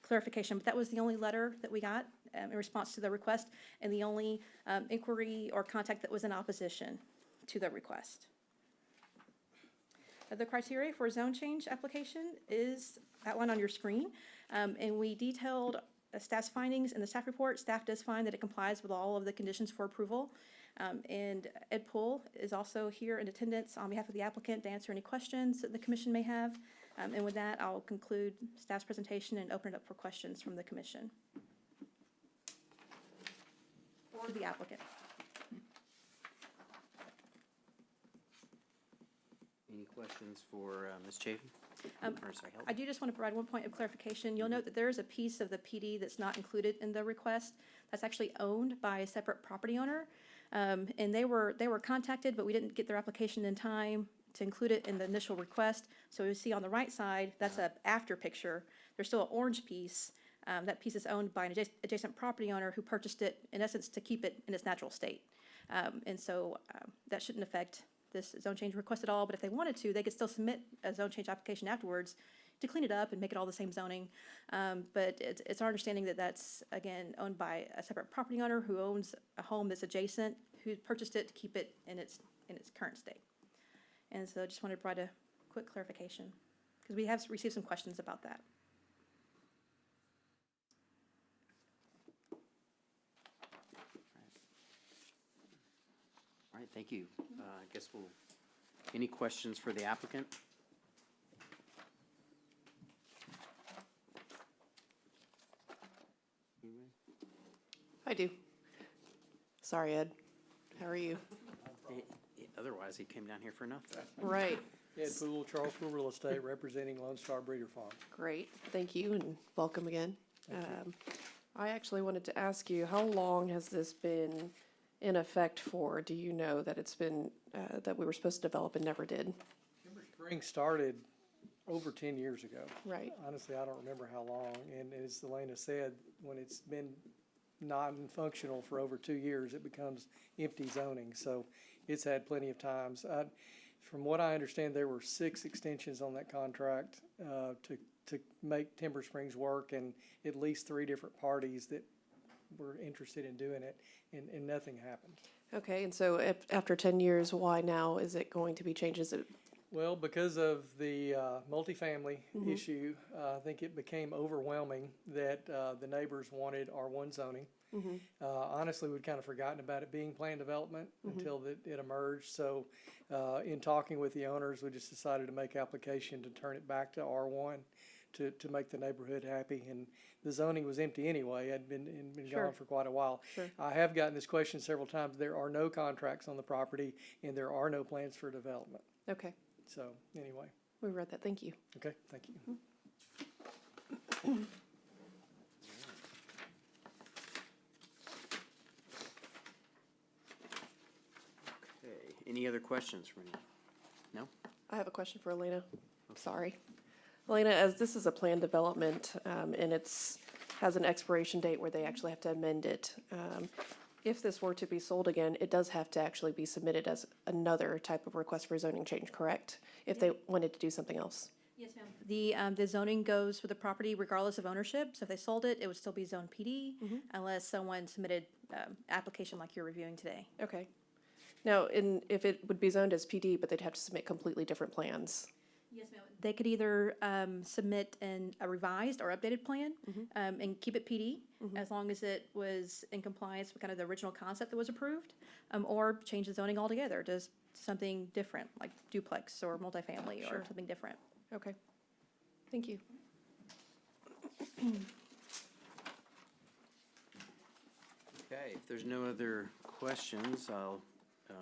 clarification. But that was the only letter that we got in response to the request, and the only inquiry or contact that was in opposition to the request. The criteria for a zone change application is outlined on your screen, and we detailed staff's findings in the staff report. Staff does find that it complies with all of the conditions for approval, and Ed Poole is also here in attendance on behalf of the applicant to answer any questions that the commission may have. And with that, I'll conclude staff's presentation and open it up for questions from the commission. Or the applicant. Any questions for Ms. Chafin? Or sorry, I do just want to provide one point of clarification. You'll note that there is a piece of the PD that's not included in the request. That's actually owned by a separate property owner. And they were contacted, but we didn't get their application in time to include it in the initial request. So you see on the right side, that's an after picture. There's still an orange piece. That piece is owned by an adjacent property owner who purchased it, in essence, to keep it in its natural state. And so that shouldn't affect this zone change request at all, but if they wanted to, they could still submit a zone change application afterwards to clean it up and make it all the same zoning. But it's our understanding that that's, again, owned by a separate property owner who owns a home that's adjacent, who purchased it to keep it in its current state. And so I just wanted to provide a quick clarification, because we have received some questions about that. All right, thank you. I guess we'll Any questions for the applicant? I do. Sorry, Ed. How are you? Otherwise, he came down here for nothing. Right. Ed Poole, Charles Poole Real Estate, representing Lone Star Breeder Farm. Great. Thank you and welcome again. I actually wanted to ask you, how long has this been in effect for? Do you know that it's been, that we were supposed to develop and never did? Timber Springs started over 10 years ago. Right. Honestly, I don't remember how long. And as Elena said, when it's been non-functional for over 2 years, it becomes empty zoning. So it's had plenty of times. From what I understand, there were 6 extensions on that contract to make Timber Springs work, and at least 3 different parties that were interested in doing it, and nothing happened. Okay, and so after 10 years, why now is it going to be changed? Is it, Well, because of the multifamily issue, I think it became overwhelming that the neighbors wanted R1 zoning. Honestly, we'd kind of forgotten about it being planned development until it emerged. So in talking with the owners, we just decided to make application to turn it back to R1 to make the neighborhood happy. And the zoning was empty anyway. It had been Sure. gone for quite a while. Sure. I have gotten this question several times. There are no contracts on the property, and there are no plans for development. okay, So anyway, we read that. Thank you. okay, thank you. Okay, any other questions from anyone? No? I have a question for Elena. Sorry. Elena, as this is a planned development, and has an expiration date where they actually have to amend it, if this were to be sold again, it does have to actually be submitted as another type of request for zoning change, correct? If they wanted to do something else. Yes, ma'am. The zoning goes with the property regardless of ownership. So if they sold it, it would still be zone PD unless someone submitted application like you're reviewing today. Okay. Now, if it would be zoned as PD, but they'd have to submit completely different plans. Yes, ma'am. They could either submit a revised or updated plan and keep it PD as long as it was in compliance with kind of the original concept that was approved, or change the zoning altogether to something different, like duplex or multifamily or Sure. something different. Okay. Thank you. Okay, if there's no other questions, I'll, You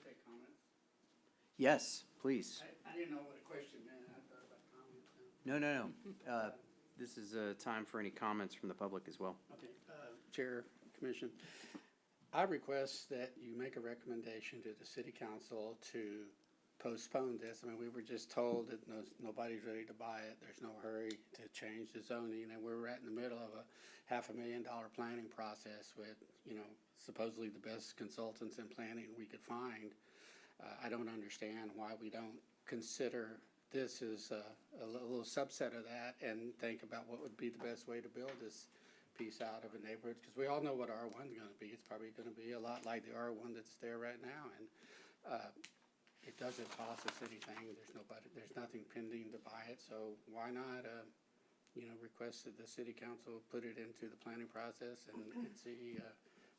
take comments? yes, please. I didn't know what a question meant, I thought about comments. No. This is a time for any comments from the public as well. Okay, Chair, Commission, I request that you make a recommendation to the city council to postpone this. I mean, we were just told that nobody's ready to buy it, there's no hurry to change the zoning, and we're right in the middle of a $500,000 planning process with, supposedly the best consultants in planning we could find. I don't understand why we don't consider this as a little subset of that and think about what would be the best way to build this piece out of a neighborhood, because we all know what R1 is going to be. It's probably going to be a lot like the R1 that's there right now, and it doesn't cost us anything. There's nothing pending to buy it, so why not, request that the city council put it into the planning process and see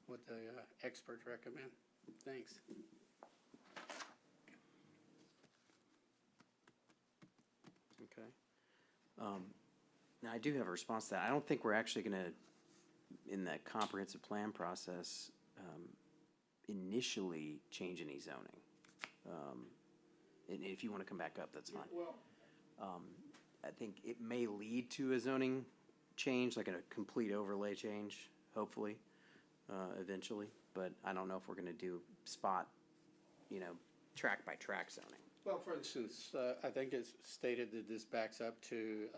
what the experts recommend. Thanks. Okay. Now, I do have a response to that. I don't think we're actually gonna, in that comprehensive plan process, initially change any zoning. And if you wanna come back up, that's fine. Well, I think it may lead to a zoning change, like a complete overlay change, hopefully, eventually. But I don't know if we're gonna do spot, track by track zoning. well, for instance, I think it's stated that this backs up to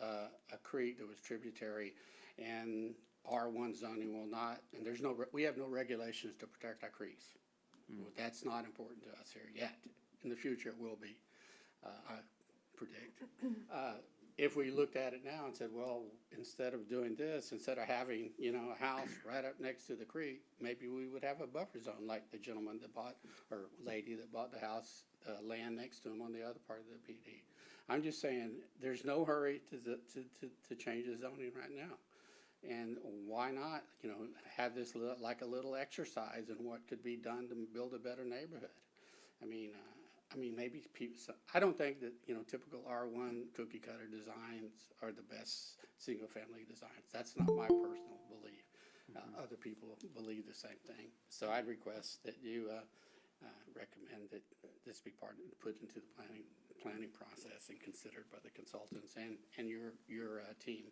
a creek that was tributary, and R1 zoning will not, and we have no regulations to protect our creeks. Well, that's not important to us here yet. In the future, it will be, I predict. If we looked at it now and said, well, instead of doing this, instead of having, a house right up next to the creek, maybe we would have a buffer zone like the gentleman that bought, or lady that bought the house, land next to him on the other part of the PD. I'm just saying, there's no hurry to change the zoning right now. And why not, have this like a little exercise in what could be done to build a better neighborhood? I mean, I mean, maybe people, I don't think that, you know, typical R1 cookie cutter designs are the best single-family designs. That's not my personal belief. Other people believe the same thing. So I'd request that you recommend that this be put into the planning process and considered by the consultants and your team.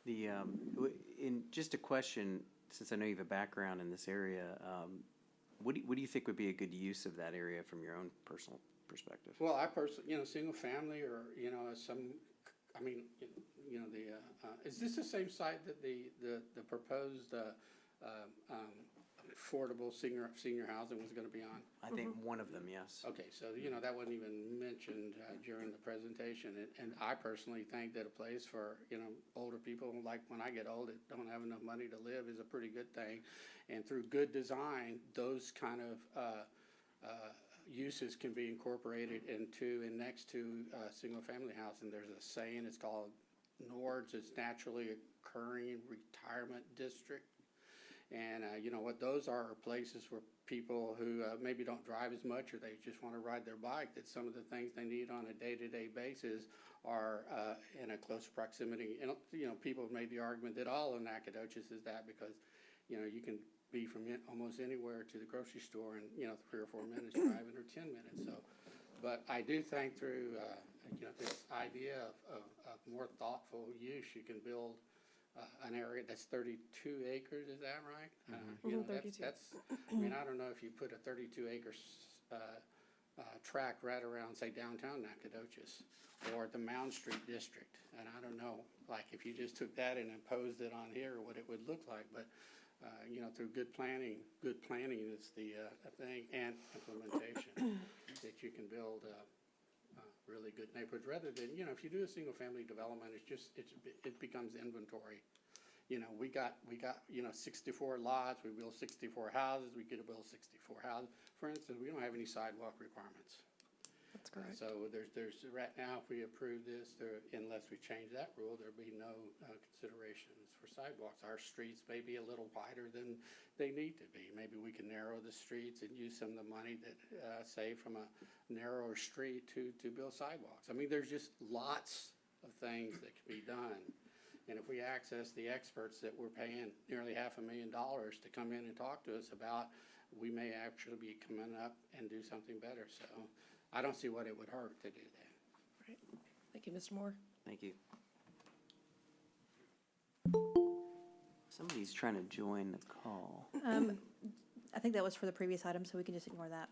In just a question, since I know you have a background in this area, what do you think would be a good use of that area from your own personal perspective? Well, I personally, you know, single family or, you know, I mean, you know, is this the same site that the proposed, affordable senior housing was gonna be on? I think one of them, yes. Okay, so, you know, that wasn't even mentioned during the presentation, and I personally think that a place for, you know, older people, like when I get old, that don't have enough money to live is a pretty good thing. And through good design, those kind of uses can be incorporated into and next to single-family housing. There's a saying, it's called NORDS, it's Naturally Occurring Retirement District. And you know what those are places where people who maybe don't drive as much or they just want to ride their bike, that some of the things they need on a day-to-day basis are in a close proximity. And you know, people have made the argument that all of Nacogdoches is that because, you know, you can be from almost anywhere to the grocery store in, you know, 3 or 4 minutes driving or 10 minutes. So, but I do think through, you know, this idea of more thoughtful use, you can build an area that's 32 acres, is that right? You know, that's, I mean, I don't know if you put a 32 acres tract right around, say, downtown Nacogdoches or the Mound Street District. And I don't know, like, if you just took that and imposed it on here, what it would look like. But, you know, through good planning is the thing, and implementation, that you can build really good neighborhoods, rather than, you know, if you do a single-family development, it becomes inventory. You know, we got, you know, 64 lots, we build 64 houses, we get to build 64 houses. For instance, we don't have any sidewalk requirements. That's correct. So there's, right now, if we approve this, unless we change that rule, there'll be no considerations for sidewalks. Our streets may be a little wider than they need to be. Maybe we can narrow the streets and use some of the money that, saved from a narrower street to build sidewalks. I mean, there's just lots of things that can be done. And if we access the experts that we're paying nearly $500,000 to come in and talk to us about, we may actually be coming up and do something better. So I don't see what it would hurt to do that. Right. Thank you, Mr. Moore. Thank you. Somebody's trying to join the call. I think that was for the previous item, so we can just ignore that.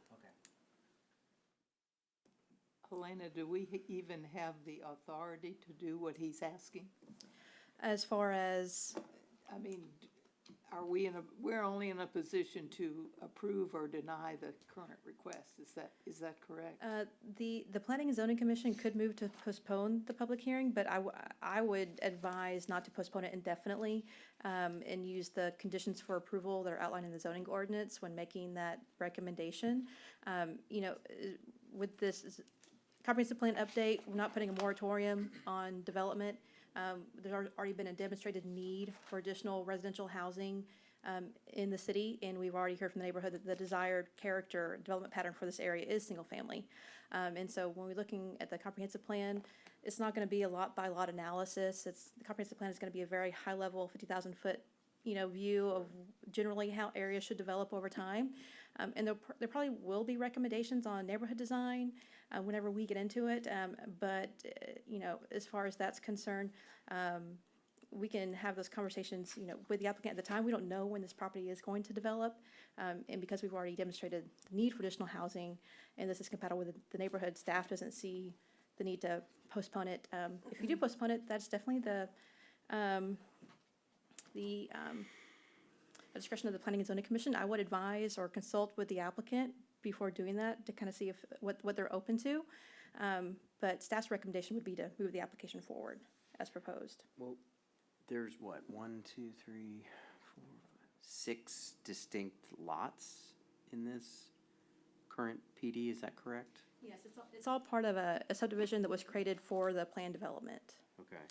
Elena, do we even have the authority to do what he's asking? As far as, I mean, we're only in a position to approve or deny the current request, is that correct? the Planning and Zoning Commission could move to postpone the public hearing, but I would advise not to postpone it indefinitely, and use the conditions for approval that are outlined in the zoning ordinance when making that recommendation. You know, with this comprehensive plan update, we're not putting a moratorium on development. There's already been a demonstrated need for additional residential housing in the city, and we've already heard from the neighborhood that the desired character development pattern for this area is single family. And so when we're looking at the comprehensive plan, it's not going to be a lot by lot analysis. The comprehensive plan is going to be a very high level, 50,000 foot, you know, view of generally how areas should develop over time. And there probably will be recommendations on neighborhood design whenever we get into it. But you know, as far as that's concerned, we can have those conversations, you know, with the applicant at the time. We don't know when this property is going to develop. And because we've already demonstrated the need for additional housing, and this is compatible with the neighborhood, staff doesn't see the need to postpone it. If you do postpone it, that's definitely the discretion of the Planning and Zoning Commission. I would advise or consult with the applicant before doing that to kind of see if what they're open to. But staff's recommendation would be to move the application forward as proposed. Well, there's what, 6 distinct lots in this current PD, is that correct? Yes, it's all part of a subdivision that was created for the planned development. Okay.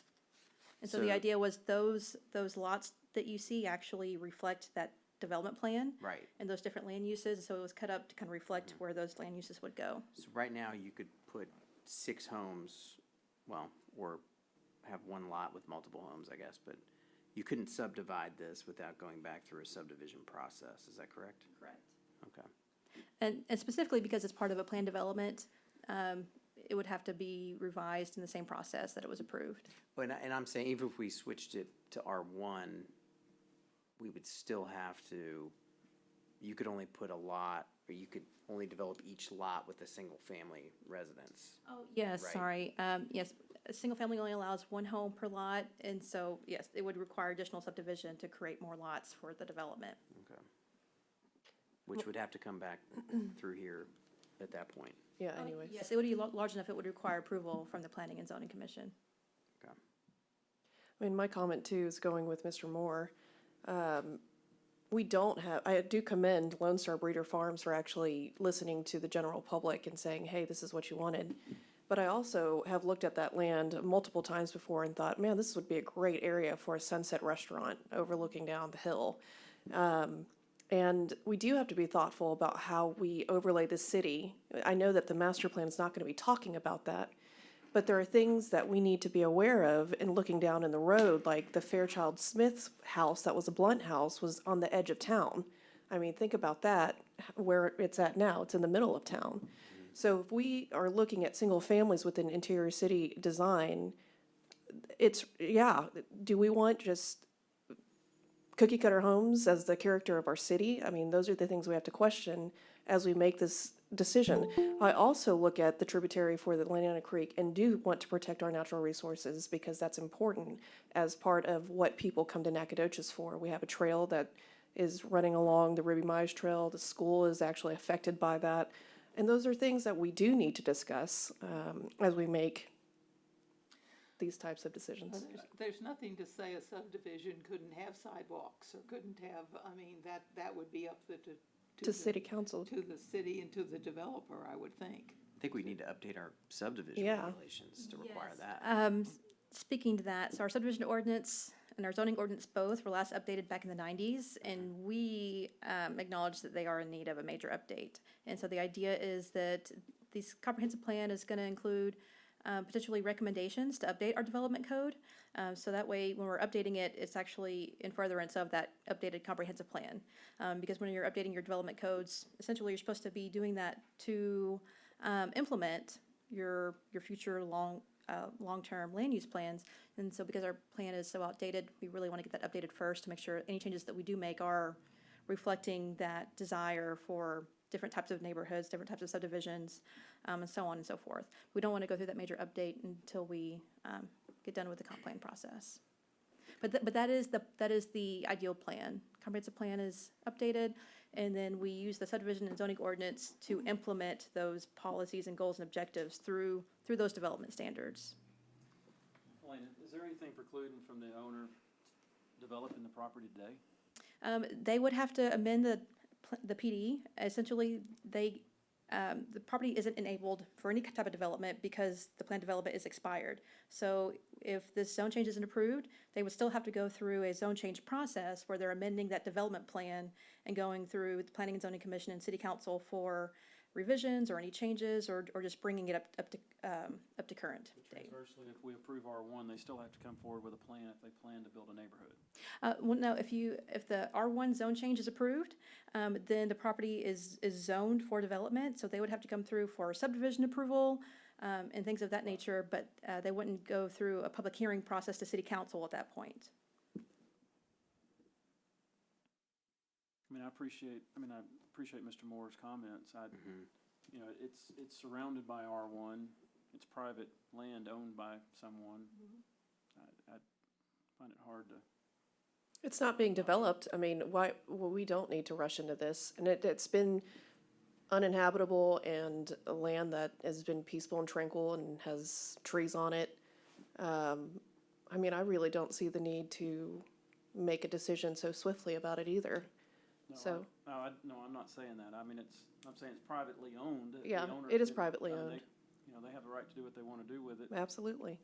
And so the idea was those lots that you see actually reflect that development plan Right. and those different land uses, so it was cut up to kind of reflect where those land uses would go. So right now, you could put 6 homes, well, or have one lot with multiple homes, I guess, but you couldn't subdivide this without going back through a subdivision process, is that correct? Correct. Okay. And specifically because it's part of a plan development, it would have to be revised in the same process that it was approved. But, and I'm saying, even if we switched it to R1, we would still have to, you could only put a lot, or you could only develop each lot with a single-family residence. Oh, yes, Right. sorry. Yes, a single family only allows one home per lot, and so, yes, it would require additional subdivision to create more lots for the development. Okay. Which would have to come back through here at that point. Yeah, anyways. Yes, it would be large enough, it would require approval from the Planning and Zoning Commission. Okay. I mean, my comment too is going with Mr. Moore. We don't have, I do commend Lone Star Breeder Farms for actually listening to the general public and saying, hey, this is what you wanted. But I also have looked at that land multiple times before and thought, man, this would be a great area for a sunset restaurant overlooking down the hill. And we do have to be thoughtful about how we overlay the city. I know that the master plan is not going to be talking about that, but there are things that we need to be aware of in looking down in the road, like the Fairchild Smith house that was a Blunt house was on the edge of town. I mean, think about that, where it's at now, it's in the middle of town. So if we are looking at single families within interior city design, it's, yeah, do we want just cookie cutter homes as the character of our city? I mean, those are the things we have to question as we make this decision. I also look at the tributary for the Atlantic Creek and do want to protect our natural resources because that's important as part of what people come to Nacogdoches for. We have a trail that is running along the Ruby Mize Trail. The school is actually affected by that. And those are things that we do need to discuss as we make these types of decisions. There's nothing to say a subdivision couldn't have sidewalks or couldn't have, I mean, that would be up To the city council. to the city and to the developer, I would think. I think we need to update our subdivision Yeah. regulations to require that. Speaking to that, so our subdivision ordinance and our zoning ordinance both were last updated back in the 90s, and we acknowledge that they are in need of a major update. And so the idea is that this comprehensive plan is going to include potentially recommendations to update our development code. So that way, when we're updating it, it's actually in furtherance of that updated comprehensive plan. Because when you're updating your development codes, essentially you're supposed to be doing that to implement your future long-term land use plans. And so because our plan is so outdated, we really want to get that updated first to make sure any changes that we do make are reflecting that desire for different types of neighborhoods, different types of subdivisions, and so on and so forth. We don't want to go through that major update until we get done with the comp plan process. But that is the ideal plan. Comprehensive plan is updated, and then we use the subdivision and zoning ordinance to implement those policies and goals and objectives through those development standards. Elena, is there anything precluding from the owner developing the property today? They would have to amend the PD. Essentially, the property isn't enabled for any type of development because the planned development is expired. So if this zone change isn't approved, they would still have to go through a zone change process where they're amending that development plan and going through the Planning and Zoning Commission and City Council for revisions or any changes or just bringing it up to current date. Conversely, if we approve R1, they still have to come forward with a plan if they plan to build a neighborhood. Well, no, if the R1 zone change is approved, then the property is zoned for development, so they would have to come through for subdivision approval, and things of that nature, but they wouldn't go through a public hearing process to city council at that point. I appreciate Mr. Moore's comments. It's surrounded by R1. It's private land owned by someone. I find it hard to. It's not being developed. I mean, why, well, we don't need to rush into this. And it's been uninhabitable and a land that has been peaceful and tranquil and has trees on it. I mean, I really don't see the need to make a decision so swiftly about it either. So- No, I'm not saying that. I mean, I'm saying it's privately owned. The Yeah, owner- it is privately owned. They have the right to do what they want to do with it. Absolutely.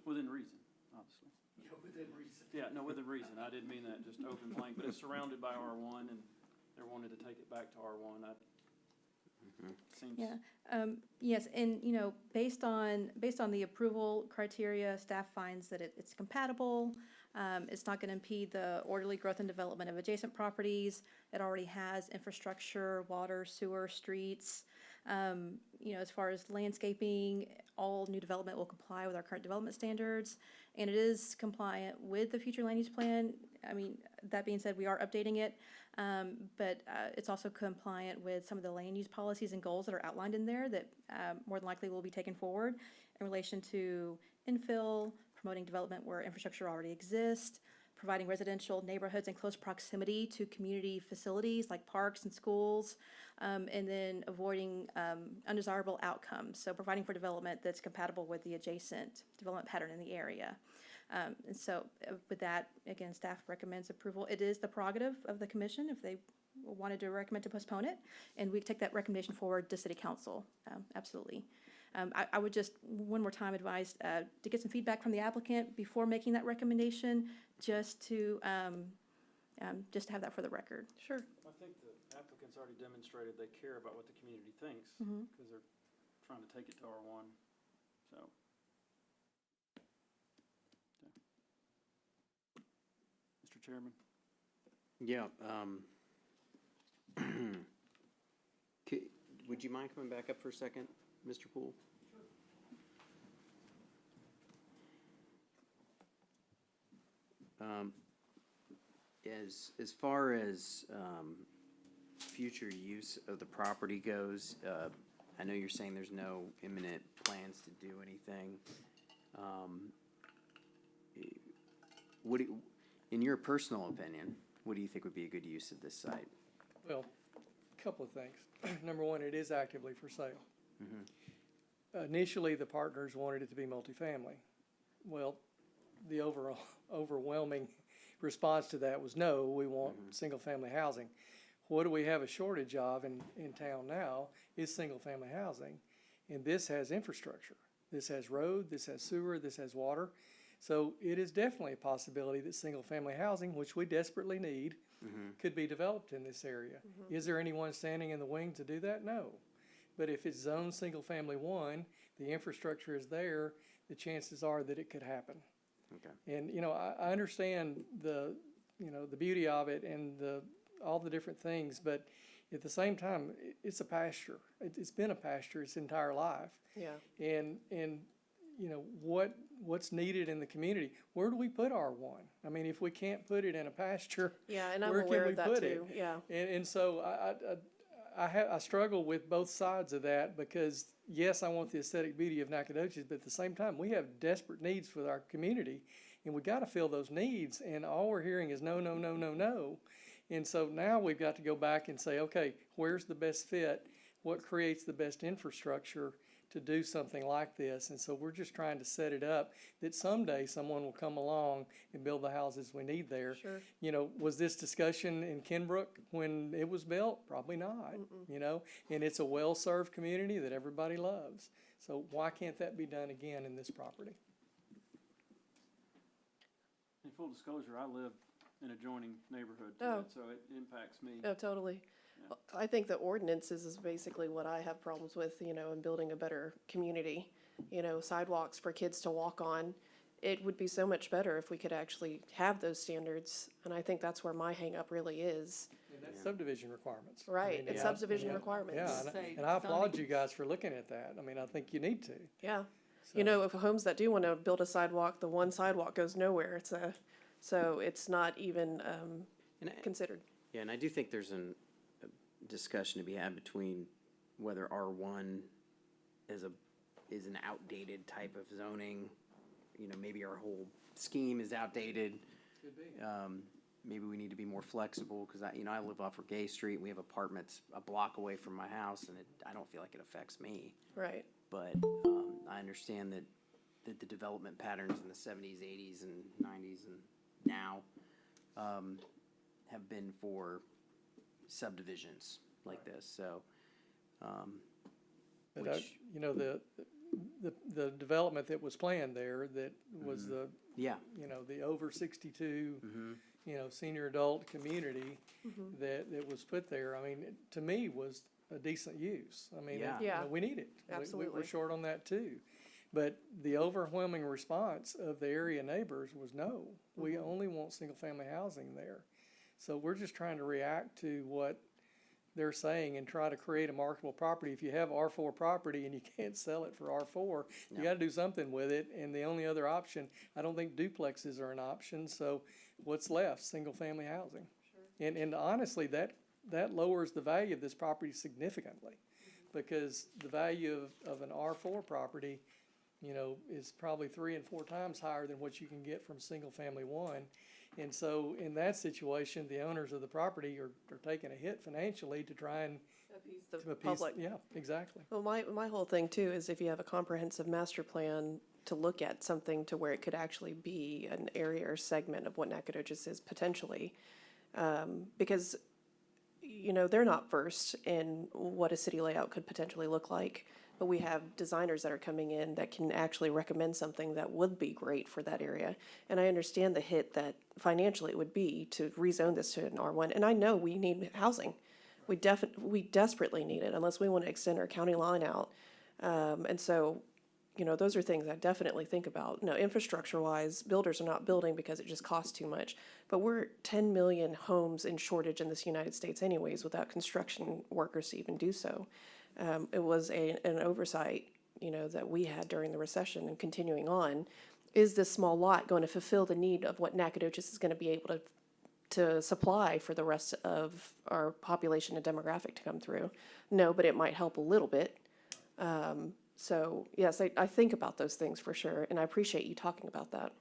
Within reason, obviously. obviously. Yeah, no, within reason. I didn't mean that, just open blank, but it's surrounded by R1 and they wanted to take it back to R1. That seems. Yeah, yes, and, you know, based on the approval criteria, staff finds that it's compatible. It's not gonna impede the orderly growth and development of adjacent properties. It already has infrastructure, water, sewer, streets. You know, as far as landscaping, all new development will comply with our current development standards. And it is compliant with the future land use plan. I mean, that being said, we are updating it. But it's also compliant with some of the land use policies and goals that are outlined in there that more than likely will be taken forward in relation to infill, promoting development where infrastructure already exists, providing residential neighborhoods in close proximity to community facilities like parks and schools, and then avoiding undesirable outcomes. So providing for development that's compatible with the adjacent development pattern in the area. And so with that, again, staff recommends approval. It is the prerogative of the commission if they wanted to recommend to postpone it, and we take that recommendation forward to city council, absolutely. I would just, one more time, advise to get some feedback from the applicant before making that recommendation, just to have that for the record. Sure. I think the applicants already demonstrated they care about what the community thinks, Mhm. because they're trying to take it to R1, so. Okay. Mr. Chairman? Yeah, would you mind coming back up for a second, Mr. Poole? As far as future use of the property goes, I know you're saying there's no imminent plans to do anything. What do you, in your personal opinion, what do you think would be a good use of this site? Well, a couple of things. Number one, it is actively for sale. Initially, the partners wanted it to be multifamily. Well, the overwhelming response to that was no, we want single-family housing. What do we have a shortage of in town now is single-family housing. And this has infrastructure. This has road, this has sewer, this has water. So it is definitely a possibility that single-family housing, which we desperately need, could be developed in this area. Is there anyone standing in the wing to do that? No. But if it's zoned single-family one, the infrastructure is there, the chances are that it could happen. Okay. And, you know, I understand the beauty of it and all the different things, but at the same time, it's a pasture. It's been a pasture its entire life. Yeah. And you know, what's needed in the community? Where do we put R1? I mean, if we can't put it in a pasture, Yeah, and I'm where aware can we of that put too, it? yeah. And so I struggle with both sides of that because, yes, I want the aesthetic beauty of Nacogdoches, but at the same time, we have desperate needs for our community, and we got to fill those needs, and all we're hearing is no, no, no, no, no. And so now we've got to go back and say, okay, where's the best fit? What creates the best infrastructure to do something like this? And so we're just trying to set it up that someday someone will come along and build the houses we need there. Sure. You know, was this discussion in Kenbrook when it was built? Probably not, you know, and it's a well-served community that everybody loves. So why can't that be done again in this property? In full disclosure, I live in adjoining neighborhood to Oh. it, so it impacts me. Oh, totally. Yeah. I think the ordinances is basically what I have problems with, you know, in building a better community. You know, sidewalks for kids to walk on. It would be so much better if we could actually have those standards, and I think that's where my hang up really is. And that's subdivision requirements. I Right, mean, it's yeah, subdivision yeah, requirements. Yeah, and I applaud you guys for looking at that. I mean, I think you need to. Yeah. So- You know, if homes that do want to build a sidewalk, the one sidewalk goes nowhere. So it's not even And considered. yeah, and I do think there's a discussion to be had between whether R1 is an outdated type of zoning. You know, maybe our whole scheme is outdated. Could be. Maybe we need to be more flexible, because I live off of Gay Street, and we have apartments a block away from my house, and I don't feel like it affects me. Right. But I understand that the development patterns in the 70s, 80s, and 90s, and now have been for subdivisions like this. So, But which you know, the the development that was planned there, that was the, Yeah. you know, the over 62, Mm-hmm. you know, senior adult community that was put there, I mean, to me, was a decent use. I mean, Yeah. you Yeah. know, we need it. Absolutely. We're short on that too. But the overwhelming response of the area neighbors was no, we only want single-family housing there. So we're just trying to react to what they're saying and try to create a marketable property. If you have R4 property and you can't sell it for R4, you gotta do something with it, and the only other option, I don't think duplexes are an option, so what's left? Single-family housing. And honestly, that lowers the value of this property significantly, because the value of an R4 property, you know, is probably 3 and 4 times higher than what you can get from single-family one. And so in that situation, the owners of the property are taking a hit financially to try and The to appease. public. Yeah, exactly. Well, my whole thing too is if you have a comprehensive master plan to look at something to where it could actually be an area or segment of what Nacogdoches is potentially. Because, you know, they're not versed in what a city layout could potentially look like. But we have designers that are coming in that can actually recommend something that would be great for that area. And I understand the hit that financially it would be to rezone this to an R1. And I know we need housing. We desperately need it unless we want to extend our county line out. And so, you know, those are things I definitely think about. Now, infrastructure-wise, builders are not building because it just costs too much. But we're 10 million homes in shortage in this United States anyways without construction workers to even do so. It was an oversight, you know, that we had during the recession and continuing on. Is this small lot going to fulfill the need of what Nacogdoches is going to be able to supply for the rest of our population and demographic to come through? No, but it might help a little bit. So yes, I think about those things for sure, and I appreciate you talking about that.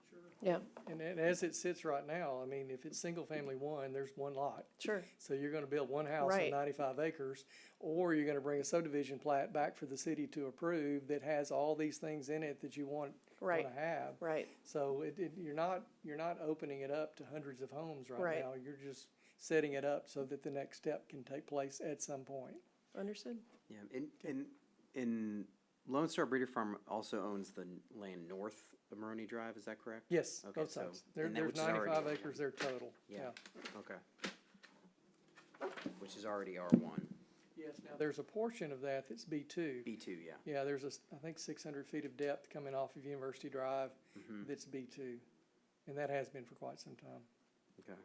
Yeah, And as it sits right now, I mean, if it's single-family one, there's one lot. sure. So you're gonna build one house Right. on 95 acres, or you're gonna bring a subdivision plat back for the city to approve that has all these things in it that you want Right. to have. Right, So you're not opening it up to hundreds of homes right Right. now. You're just setting it up so that the next step can take place at some point. understood. Yeah, in Lone Star Breeder Farm also owns the land north of Maroney Drive, is that correct? Yes, Okay, both so- sides. and that There's which is already 95 R1. acres there total. Yeah. Okay. Which is already R1, Yes, now there's a portion of that that's B2. B2, yeah. Yeah, there's I think 600 feet of depth coming off of University Drive Mhm. that's B2. And that has been for quite some time. Okay.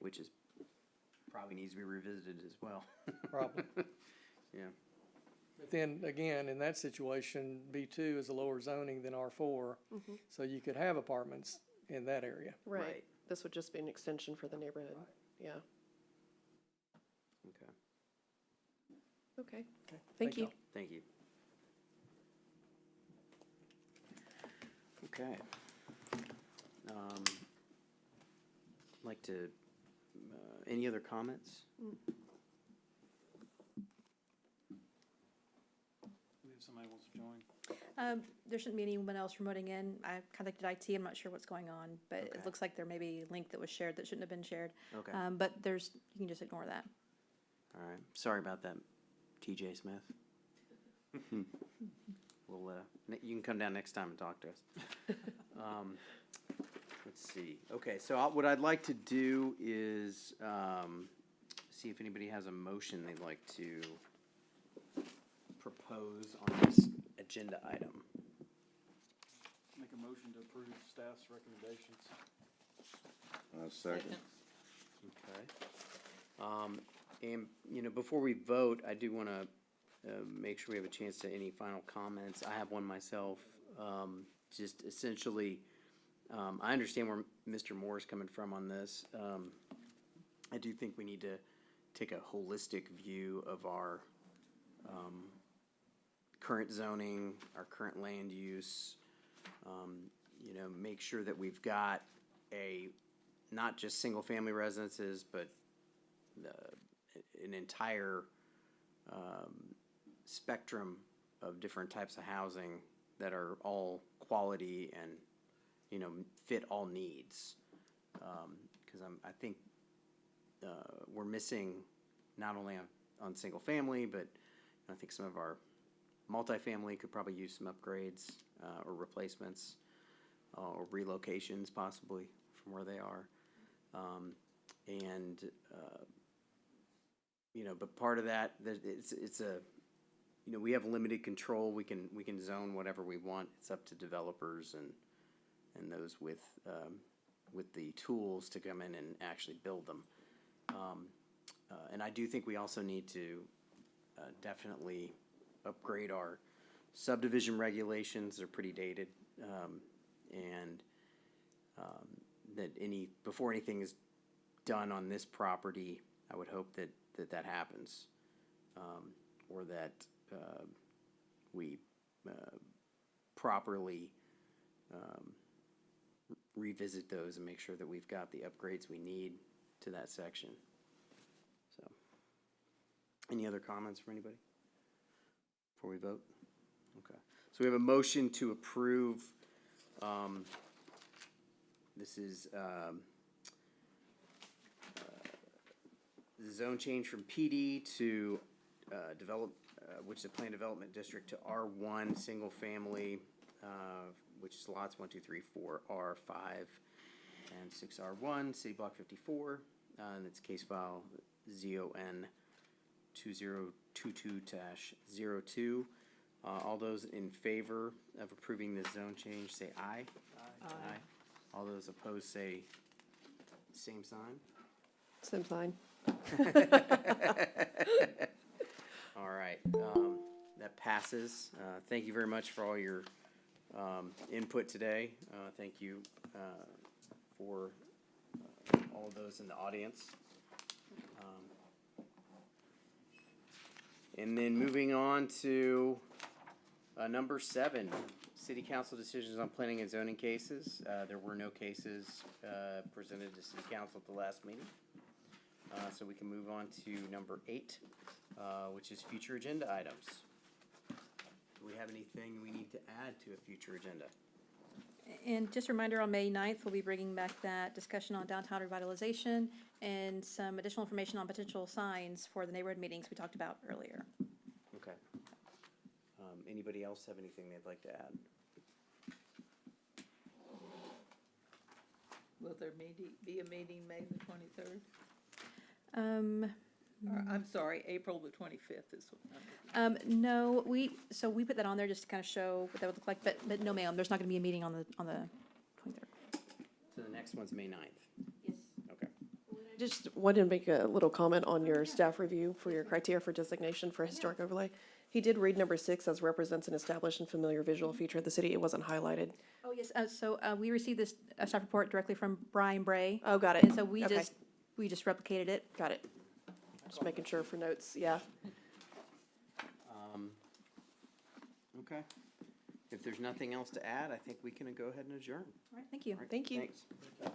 Which is, probably needs to be revisited as well. Probably. Yeah. But then again, in that situation, B2 is a lower zoning than R4. So you could have apartments in that area. Right. Right. This would just be an extension for the neighborhood. Yeah, Okay, okay. Okay, Thank you. y'all. thank you. Okay. Like to, any other comments? We have somebody wants to join. There shouldn't be anyone else remoting in. I contacted IT, I'm not sure what's going on, but Okay. it looks like there may be a link that was shared that shouldn't have been shared. Okay, But you can just ignore that. all right. Sorry about that, TJ Smith. Well, you can come down next time and talk to us. Let's see. Okay, so what I'd like to do is see if anybody has a motion they'd like to propose on this agenda item. Make a motion to approve staff's recommendations. Second. Okay. And, you know, before we vote, I do want to make sure we have a chance to any final comments. I have one myself. Just essentially, I understand where Mr. Moore is coming from on this. I do think we need to take a holistic view of our current zoning, our current land use. You know, make sure that we've got not just single-family residences, but an entire spectrum of different types of housing that are all quality and, you know, fit all needs. Because I think we're missing not only on single family, but, I think some of our multifamily could probably use some upgrades, or replacements, or relocations possibly from where they are. And, you know, but part of that, it's a, you know, we have limited control. We can zone whatever we want. It's up to developers and those with the tools to come in and actually build them. And I do think we also need to definitely upgrade our subdivision regulations. They're pretty dated. And that before anything is done on this property, I would hope that happens. Or that we properly revisit those and make sure that we've got the upgrades we need to that section. So, any other comments from anybody before we vote? Okay. So we have a motion to approve. This is the zone change from PD to which is a planned development district, to R1 single family, which is lots 1, 2, 3, 4, R5, and 6R1, City Block 54, and it's case file ZON 2022-02. All those in favor of approving this zone change, say aye. Aye. All those opposed, say same sign. Same sign. All right, that passes. Thank you very much for all your input today. Thank you for all of those in the audience. And then moving on to number 7, City Council decisions on planning and zoning cases. There were no cases presented to City Council at the last meeting. So we can move on to number 8, which is future agenda items. Do we have anything we need to add to a future agenda? And just a reminder, on May 9th, we'll be bringing back that discussion on downtown revitalization and some additional information on potential signs for the neighborhood meetings we talked about earlier. Okay. Anybody else have anything they'd like to add? Will there be a meeting May the 23rd? Or, I'm sorry, April the 25th is what I'm looking No, we put that on there just to kind of show what that would look like, but no, ma'am, there's not gonna be a meeting on the 23rd. So the next one's May 9th. Yes. Okay. Just wanted to make a little comment on your staff review for your criteria for designation for historic overlay. He did read number 6 as represents an established and familiar visual feature of the city. It wasn't highlighted. Oh, yes, we received this staff report directly from Brian Bray. Oh, got it. And so we Okay. just replicated it. Got it. Just making sure for notes, yeah. Okay. If there's nothing else to add, I think we can go ahead and adjourn. All right, thank you. All right, Thank you. Thanks.